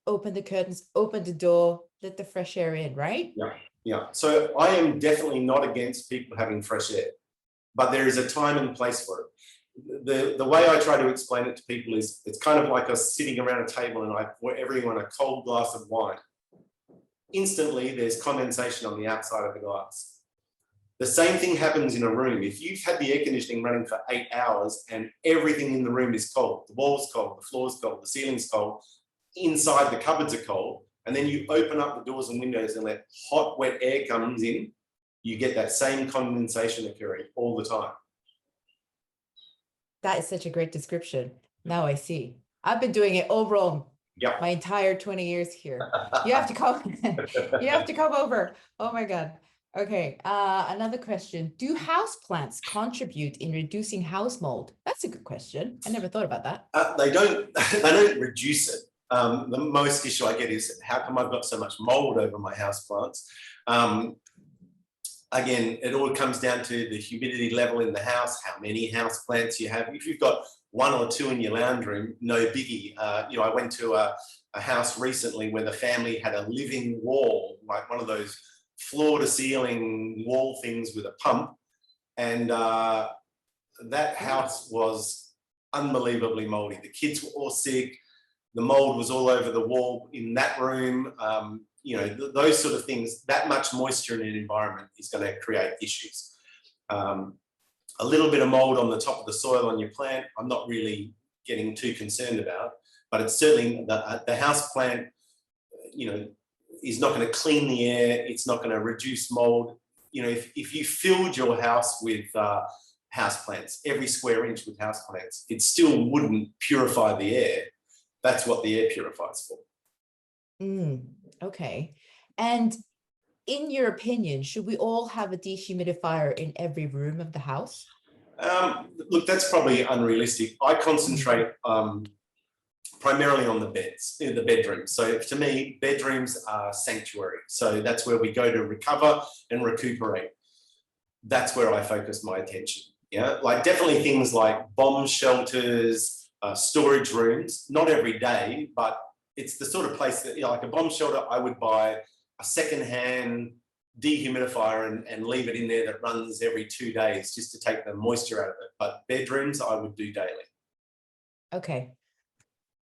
open the curtains, open the door, let the fresh air in, right? Yeah. So I am definitely not against people having fresh air, but there is a time and place for it. The way I try to explain it to people is it's kind of like us sitting around a table and I pour everyone a cold glass of wine. Instantly, there's condensation on the outside of the glass. The same thing happens in a room. If you've had the air conditioning running for 8 hours and everything in the room is cold, the wall's cold, the floor's cold, the ceiling's cold, inside the cupboards are cold, and then you open up the doors and windows and let hot, wet air comes in, you get that same condensation occurring all the time. That is such a great description. Now I see. I've been doing it all wrong. Yeah. My entire 20 years here. You have to come. You have to come over. Oh my God. Okay. Another question. Do houseplants contribute in reducing house mold? That's a good question. I never thought about that. They don't reduce it. The most issue I get is how come I've got so much mold over my houseplants? Again, it all comes down to the humidity level in the house, how many houseplants you have. If you've got 1 or 2 in your lounge room, no biggie. I went to a house recently where the family had a living wall, like one of those floor to ceiling wall things with a pump. And that house was unbelievably moldy. The kids were all sick. The mold was all over the wall in that room. Those sort of things, that much moisture in an environment is going to create issues. A little bit of mold on the top of the soil on your plant, I'm not really getting too concerned about, but it's certainly the house plant, is not going to clean the air. It's not going to reduce mold. If you filled your house with houseplants, every square inch with houseplants, it still wouldn't purify the air. That's what the air purifies for. Okay. And in your opinion, should we all have a dehumidifier in every room of the house? Look, that's probably unrealistic. I concentrate primarily on the bedrooms. So to me, bedrooms are sanctuary. So that's where we go to recover and recuperate. That's where I focus my attention. Yeah, like definitely things like bomb shelters, storage rooms, not every day, but it's the sort of place that, like a bomb shelter, I would buy a secondhand dehumidifier and leave it in there that runs every 2 days just to take the moisture out of it. But bedrooms, I would do daily. Okay,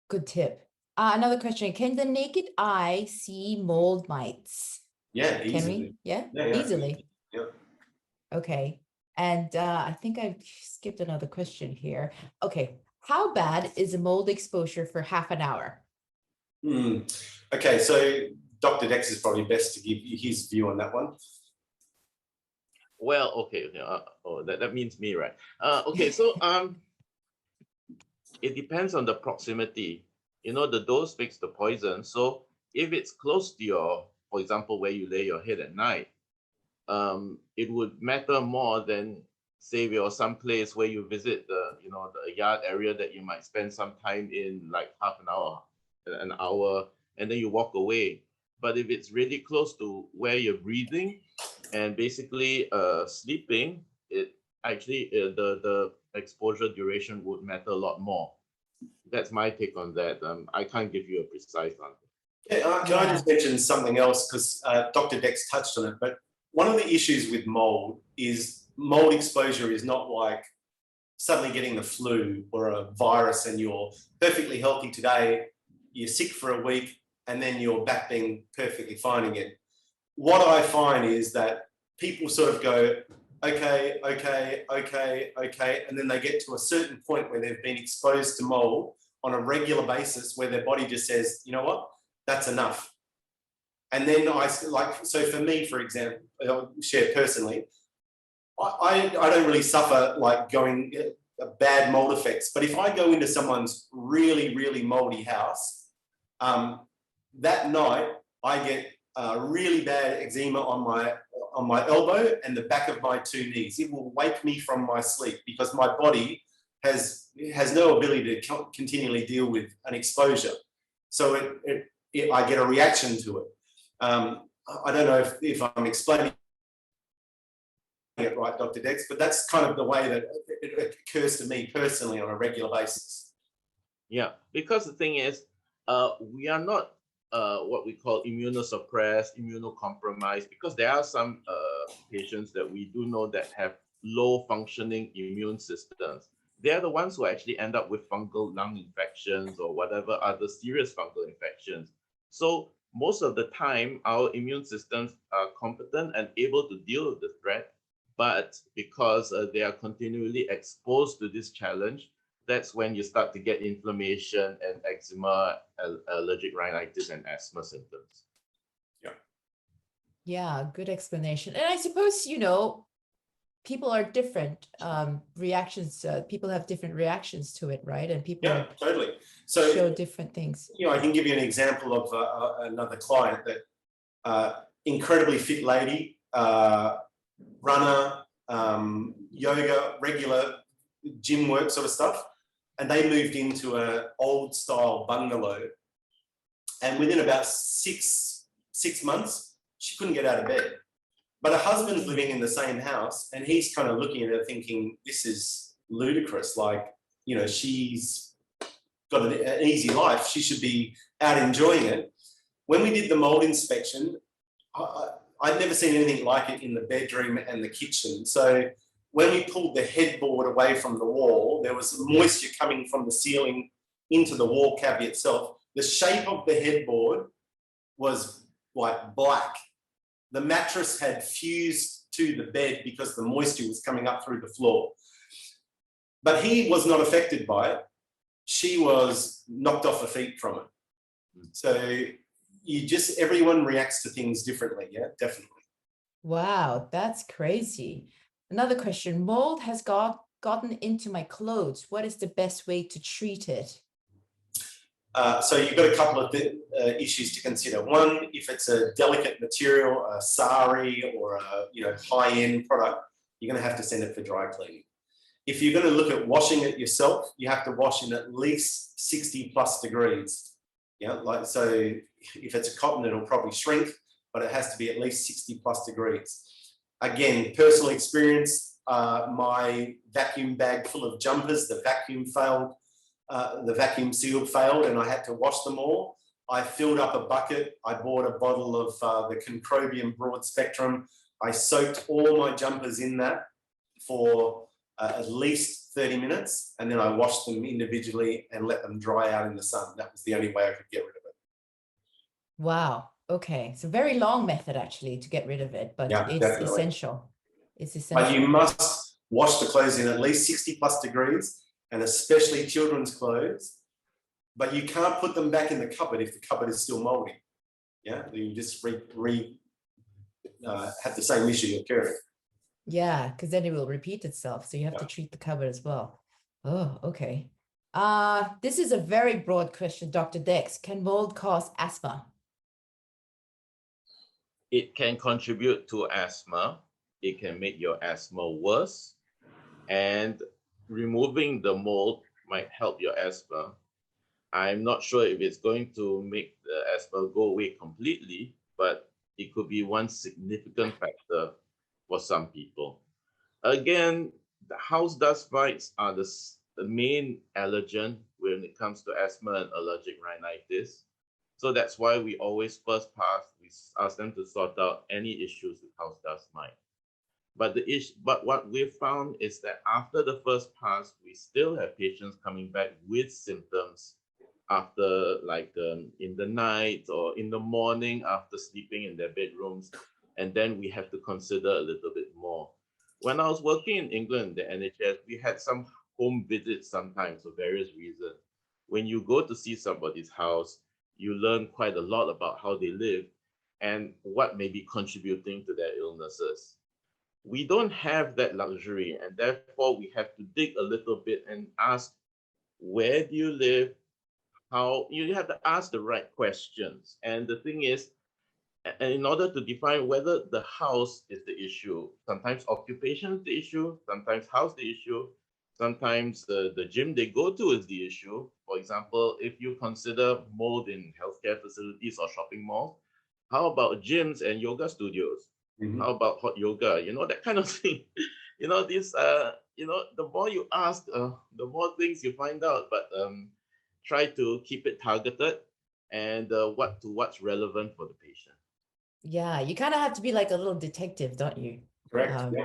good tip. Another question. Can the naked eye see mold mites? Yeah, easily. Can we? Yeah, easily. Yeah. Okay. And I think I skipped another question here. Okay. How bad is a mold exposure for half an hour? Okay, so Dr. Dex is probably best to give you his view on that one. Well, okay, that means me, right? Okay, so it depends on the proximity. You know, the dose makes the poison. So if it's close to your, for example, where you lay your head at night, it would matter more than say if you're someplace where you visit the yard area that you might spend some time in, like half an hour, and then you walk away. But if it's really close to where you're breathing and basically sleeping, it actually the exposure duration would matter a lot more. That's my take on that. I can't give you a precise answer. Yeah, can I just mention something else, because Dr. Dex touched on it, but one of the issues with mold is mold exposure is not like suddenly getting the flu or a virus and you're perfectly healthy today, you're sick for a week, and then you're back being perfectly fine again. What I find is that people sort of go, okay, and then they get to a certain point where they've been exposed to mold on a regular basis where their body just says, you know what, that's enough. And then so for me, for example, I'll share personally, I don't really suffer like going bad mold effects, but if I go into someone's really, really moldy house, that night I get really bad eczema on my elbow and the back of my two knees. It will wake me from my sleep because my body has no ability to continually deal with an exposure. So I get a reaction to it. I don't know if I'm explaining it right, Dr. Dex, but that's kind of the way that it occurs to me personally on a regular basis. Yeah, because the thing is, we are not what we call immunosuppressed, immunocompromised, because there are some patients that we do know that have low functioning immune systems. They're the ones who actually end up with fungal lung infections or whatever other serious fungal infections. So most of the time, our immune systems are competent and able to deal with the threat, but because they are continually exposed to this challenge, that's when you start to get inflammation and eczema, allergic rhinitis, and asthma symptoms. Yeah. Yeah, good explanation. And I suppose, people are different reactions. People have different reactions to it, right? And people totally. So show different things. I can give you an example of another client that incredibly fit lady, runner, yoga, regular gym work sort of stuff. And they moved into an old style bungalow. And within about six months, she couldn't get out of bed. But her husband's living in the same house and he's kind of looking at her thinking, this is ludicrous. Like, she's got an easy life. She should be out enjoying it. When we did the mold inspection, I'd never seen anything like it in the bedroom and the kitchen. So when we pulled the headboard away from the wall, there was moisture coming from the ceiling into the wall cavity itself. The shape of the headboard was like black. The mattress had fused to the bed because the moisture was coming up through the floor. But he was not affected by it. She was knocked off her feet from it. So everyone reacts to things differently. Yeah, definitely. Wow, that's crazy. Another question. Mold has gotten into my clothes. What is the best way to treat it? So you've got a couple of issues to consider. One, if it's a delicate material, a sari or a high-end product, you're going to have to send it for dry cleaning. If you're going to look at washing it yourself, you have to wash in at least 60 plus degrees. So if it's a cotton, it'll probably shrink, but it has to be at least 60 plus degrees. Again, personal experience, my vacuum bag full of jumpers, the vacuum failed. The vacuum seal failed and I had to wash them all. I filled up a bucket. I bought a bottle of the Concrobium broad spectrum. I soaked all my jumpers in that for at least 30 minutes. And then I washed them individually and let them dry out in the sun. That was the only way I could get rid of it. Wow. Okay. It's a very long method actually to get rid of it, but it's definitely essential. It's essential. But you must wash the clothes in at least 60 plus degrees, and especially children's clothes, but you can't put them back in the cupboard if the cupboard is still moldy. Yeah, you just have the same issue occurring. Yeah, because then it will repeat itself. So you have to treat the cupboard as well. Oh, okay. This is a very broad question, Dr. Dex. Can mold cause asthma? It can contribute to asthma. It can make your asthma worse. And removing the mold might help your asthma. I'm not sure if it's going to make the asthma go away completely, but it could be one significant factor for some people. Again, the house dust mites are the main allergen when it comes to asthma and allergic rhinitis. So that's why we always first pass, we ask them to sort out any issues with house dust mite. But what we've found is that after the first pass, we still have patients coming back with symptoms after, like, in the night or in the morning after sleeping in their bedrooms, and then we have to consider a little bit more. When I was working in England, the NHS, we had some home visits sometimes for various reasons. When you go to see somebody's house, you learn quite a lot about how they live and what may be contributing to their illnesses. We don't have that luxury, and therefore we have to dig a little bit and ask, where do you live? How you have to ask the right questions. And the thing is, in order to define whether the house is the issue, sometimes occupation is the issue, sometimes house the issue, sometimes the gym they go to is the issue. For example, if you consider mold in healthcare facilities or shopping malls, how about gyms and yoga studios? Mm-hmm. How about hot yoga? You know, that kind of thing. You know, the more you ask, the more things you find out. But try to keep it targeted and what's relevant for the patient. Yeah, you kind of have to be like a little detective, don't you? Correct.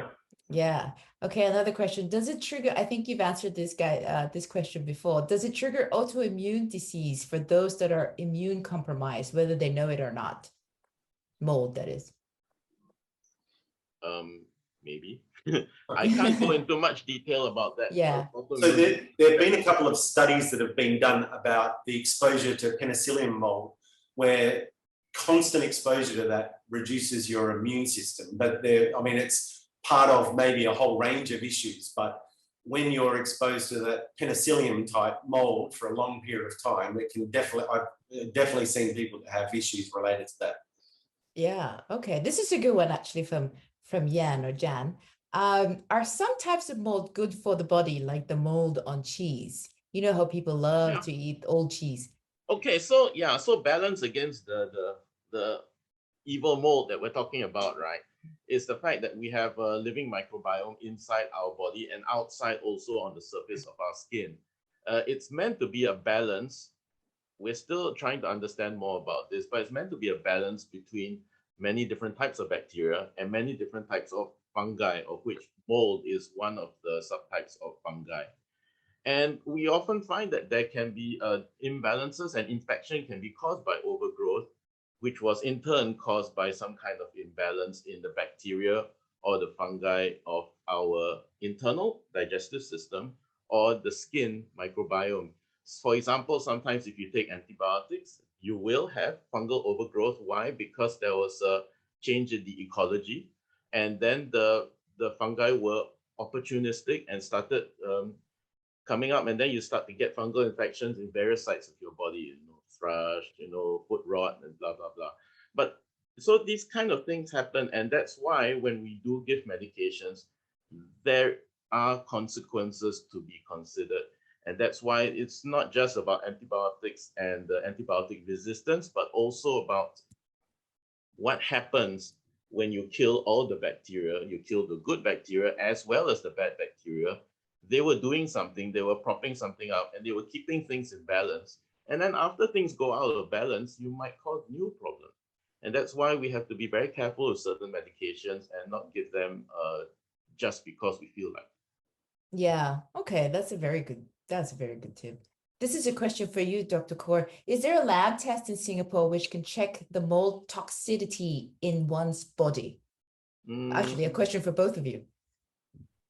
Yeah. Okay, another question. Does it trigger, I think you've answered this question before. Does it trigger autoimmune disease for those that are immune compromised, whether they know it or not? Mold, that is. Maybe. I can't go into much detail about that. Yeah. So there have been a couple of studies that have been done about the exposure to penicillium mold, where constant exposure to that reduces your immune system. But it's part of maybe a whole range of issues. But when you're exposed to that penicillium type mold for a long period of time, it can I've definitely seen people that have issues related to that. Yeah. Okay. This is a good one actually from Yan or Jan. Are some types of mold good for the body, like the mold on cheese? You know how people love to eat old cheese. Okay, so balance against the evil mold that we're talking about, right, is the fact that we have a living microbiome inside our body and outside also on the surface of our skin. It's meant to be a balance. We're still trying to understand more about this, but it's meant to be a balance between many different types of bacteria and many different types of fungi, of which mold is one of the subtypes of fungi. And we often find that there can be imbalances, and infection can be caused by overgrowth, which was in turn caused by some kind of imbalance in the bacteria or the fungi of our internal digestive system or the skin microbiome. For example, sometimes if you take antibiotics, you will have fungal overgrowth. Why? Because there was a change in the ecology, and then the fungi were opportunistic and started coming up, and then you start to get fungal infections in various sites of your body, thrush, foot rot, and blah, blah, blah. But so these kind of things happen, and that's why when we do give medications, there are consequences to be considered. And that's why it's not just about antibiotics and antibiotic resistance, but also about what happens when you kill all the bacteria. You kill the good bacteria as well as the bad bacteria. They were doing something, they were propping something up, and they were keeping things in balance. And then after things go out of balance, you might cause new problems. And that's why we have to be very careful with certain medications and not give them just because we feel like. Yeah. Okay. That's a very good tip. This is a question for you, Dr. Khor. Is there a lab test in Singapore which can check the mold toxicity in one's body? Actually, a question for both of you.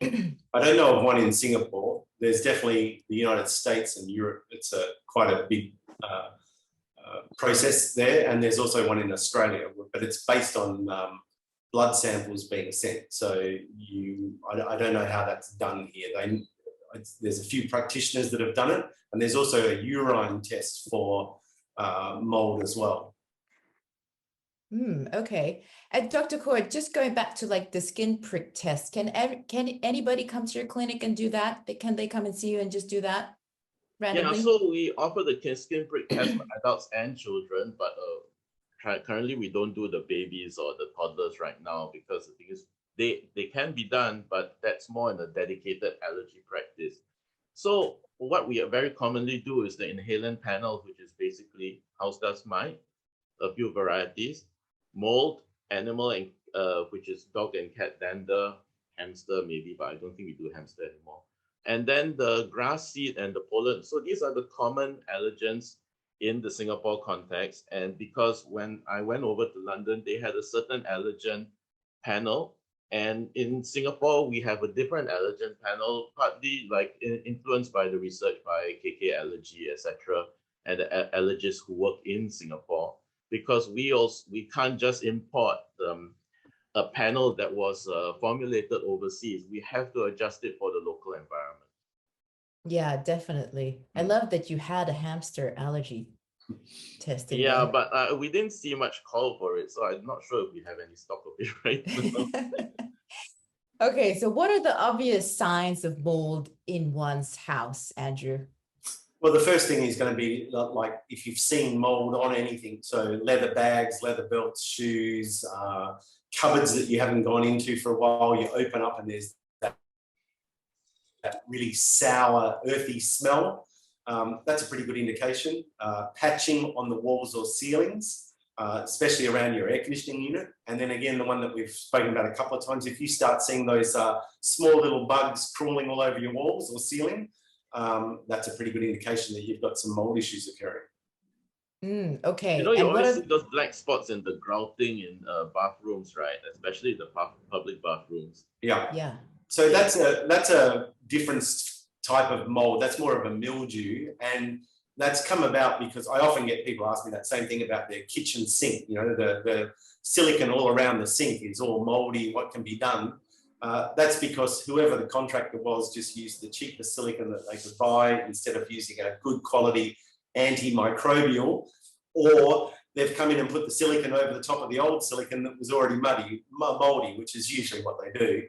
I don't know of one in Singapore. there's definitely the United States and Europe. It's quite a big process there, and there's also one in Australia, but it's based on blood samples being sent. So I don't know how that's done here. There's a few practitioners that have done it, and there's also a urine test for mold as well. Okay. And Dr. Khor, just going back to like the skin prick test, can anybody come to your clinic and do that? Can they come and see you and just do that randomly? Yeah, so we offer the skin prick test for adults and children, but currently we don't do the babies or the toddlers right now, because the thing is they can be done, but that's more in a dedicated allergy practice. So what we very commonly do is the inhalant panel, which is basically house dust mite, a few varieties, mold, animal, and which is dog and cat dander, hamster maybe, but I don't think we do hamster anymore. And then the grass seed and the pollen. So these are the common allergens in the Singapore context. And because when I went over to London, they had a certain allergen panel. And in Singapore, we have a different allergen panel, partly like influenced by the research by KK Allergy, etc., and the allergists who work in Singapore, because we can't just import a panel that was formulated overseas. We have to adjust it for the local environment. Yeah, definitely. I love that you had a hamster allergy test. Yeah, but we didn't see much call for it, so I'm not sure if we have any stock of it right now. Okay, so what are the obvious signs of mold in one's house, Andrew? Well, the first thing is going to be like if you've seen mold on anything, so leather bags, leather belts, shoes, cupboards that you haven't gone into for a while, you open up and there's that really sour, earthy smell. That's a pretty good indication. Patching on the walls or ceilings, especially around your air conditioning unit. And then again, the one that we've spoken about a couple of times, if you start seeing those small little bugs crawling all over your walls or ceiling, that's a pretty good indication that you've got some mold issues occurring. Okay. You know, you always see those black spots in the grouting in bathrooms, right? Especially the public bathrooms. Yeah. So that's a different type of mold. That's more of a mildew, and that's come about because I often get people ask me that same thing about their kitchen sink. You know, the silicone all around the sink is all moldy. What can be done? That's because whoever the contractor was just used the cheapest silicone that they could buy instead of using a good quality antimicrobial, or they've come in and put the silicone over the top of the old silicone that was already moldy, which is usually what they do.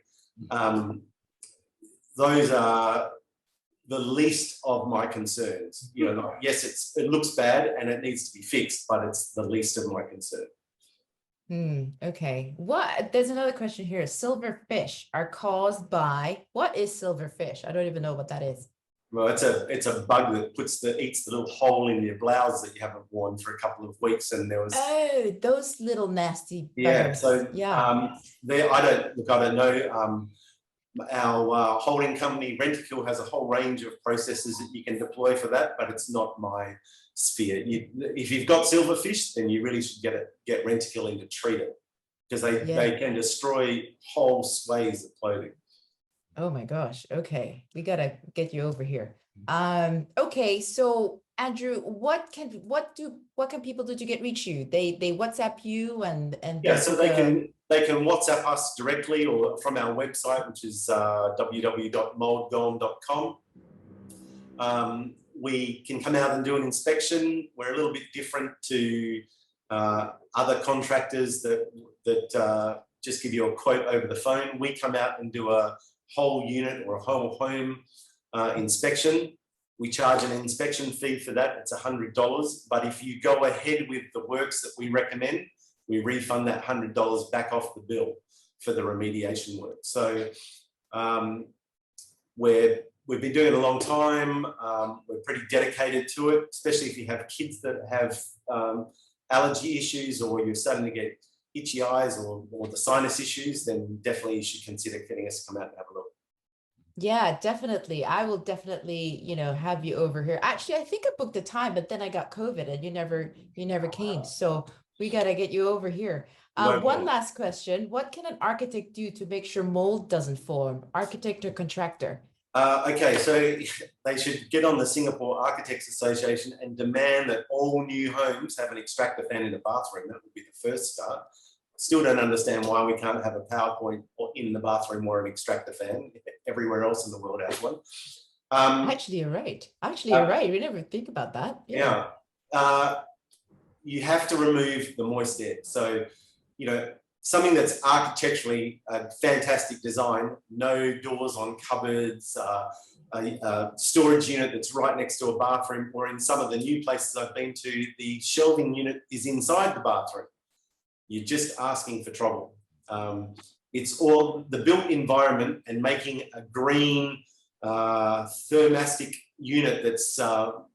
Those are the least of my concerns. You know, like, yes, it looks bad and it needs to be fixed, but it's the least of my concern. Okay. There's another question here. Silverfish are caused by, what is silverfish? I don't even know what that is. Well, it's a bug that eats the little hole in your blouse that you haven't worn for a couple of weeks, and there was those little nasty buggers. Yeah. So I don't know. Our holding company Rentokil has a whole range of processes that you can deploy for that, but it's not my sphere. If you've got silverfish, then you really should get Rentokil in to treat it, because they can destroy whole swathes of clothing. Oh my gosh. Okay. We got to get you over here. Okay. So Andrew, what can people do to reach you? They WhatsApp you and so they can WhatsApp us directly or from our website, which is www.mouldgone.com. We can come out and do an inspection. We're a little bit different to other contractors that just give you a quote over the phone. We come out and do a whole unit or a whole home inspection. We charge an inspection fee for that. It's $100. But if you go ahead with the works that we recommend, we refund that $100 back off the bill for the remediation work. So we've been doing it a long time. We're pretty dedicated to it, especially if you have kids that have allergy issues, or you're starting to get itchy eyes or the sinus issues, then definitely you should consider getting us to come out and have a look. Yeah, definitely. I will definitely, have you over here. Actually, I think I booked the time, but then I got COVID and you never came. So we got to get you over here. One last question. What can an architect do to make sure mold doesn't form? Architect or contractor? Okay, so they should get on the Singapore Architects Association and demand that all new homes have an extractor fan in the bathroom. That would be the first start. Still don't understand why we can't have a power point in the bathroom or an extractor fan. Everywhere else in the world has one. Actually, you're right. Actually, you're right. We never think about that. Yeah. You have to remove the moist air. So, you know, something that's architecturally a fantastic design, no doors on cupboards, a storage unit that's right next to a bathroom, or in some of the new places I've been to, the shelving unit is inside the bathroom. You're just asking for trouble. It's all the built environment, and making a green thermastic unit that's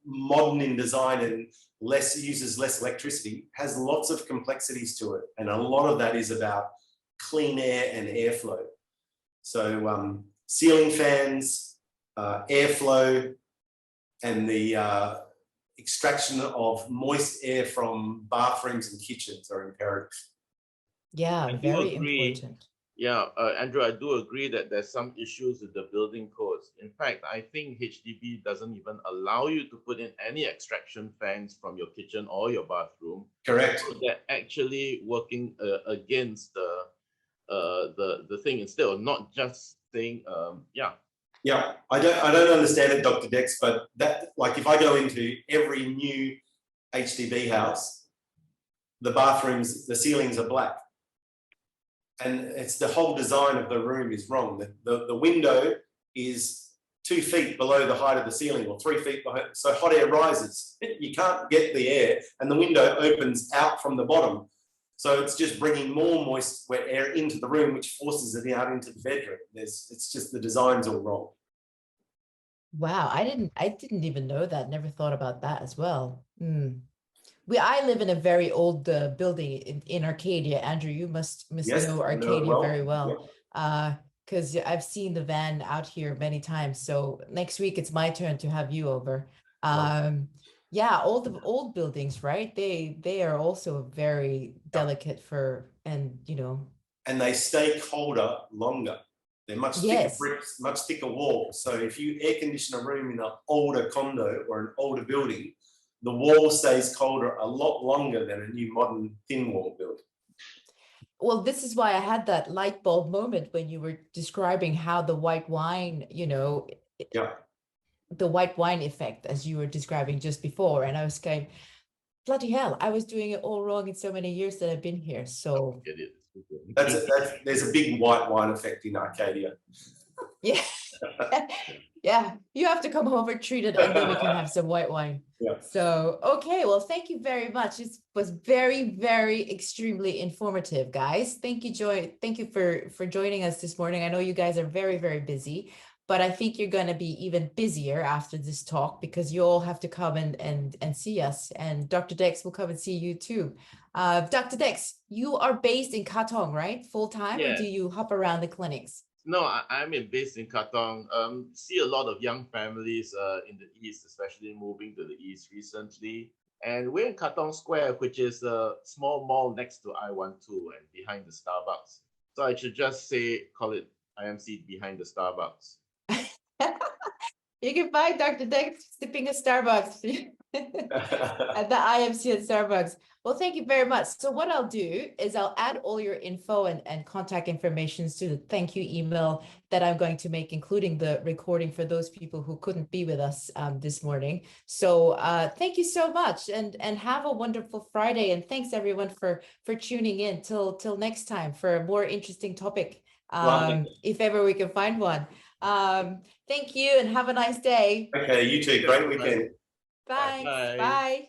modern in design and uses less electricity has lots of complexities to it, and a lot of that is about clean air and airflow. So ceiling fans, airflow, and the extraction of moist air from bathrooms and kitchens are imperative. Yeah, very important. Yeah, Andrew, I do agree that there's some issues with the building codes. In fact, I think HDB doesn't even allow you to put in any extraction fans from your kitchen or your bathroom. Correct. So they're actually working against the thing instead of not just saying, yeah. Yeah, I don't understand it, Dr. Dex, but that, like, if I go into every new HDB house, the bathrooms, the ceilings are black. And it's the whole design of the room is wrong. The window is 2 feet below the height of the ceiling, or 3 feet behind, so hot air rises. You can't get the air, and the window opens out from the bottom. So it's just bringing more moist, wet air into the room, which forces it out into the bedroom. It's just the design's all wrong. Wow, I didn't even know that. Never thought about that as well. I live in a very old building in Arcadia. Andrew, you must Yes, know I know it Arcadia well. very well. Because I've seen the van out here many times. So next week it's my turn to have you over. Yeah, all the old buildings, right? They are also very delicate and they stay colder longer. They're much thicker yes. bricks, much thicker walls. So if you air condition a room in an older condo or an older building, the wall stays colder a lot longer than a new modern thin wall building. Well, this is why I had that light bulb moment when you were describing how the white wine, the white wine effect, as you were describing just before. And I was going, bloody hell, I was doing it all wrong in so many years that I've been here. So Get it. There's a big white wine effect in Arcadia. Yeah. Yeah, you have to come over, treat it, and then we can have some white wine. Yeah. So, okay, well, thank you very much. It was very, very extremely informative, guys. Thank you, Joy. Thank you for joining us this morning. I know you guys are very, very busy, but I think you're going to be even busier after this talk, because you all have to come and see us, and Dr. Dex will come and see you too. Dr. Dex, you are based in Katong, right? Full time, or do you hop around the clinics? No, I'm based in Katong. See a lot of young families in the east, especially moving to the east recently. And we're in Katong Square, which is a small mall next to I-12 and behind the Starbucks. So I should just call it IMC behind the Starbucks. You can find Dr. Dex sipping a Starbucks at the IMC at Starbucks. Well, thank you very much. So what I'll do is I'll add all your info and contact information to the thank you email that I'm going to make, including the recording for those people who couldn't be with us this morning. So thank you so much, and have a wonderful Friday. And thanks everyone for tuning in till next time for a more interesting topic, if ever we can find one. Thank you and have a nice day. Okay, you too. Great weekend. Thanks. Bye. Bye.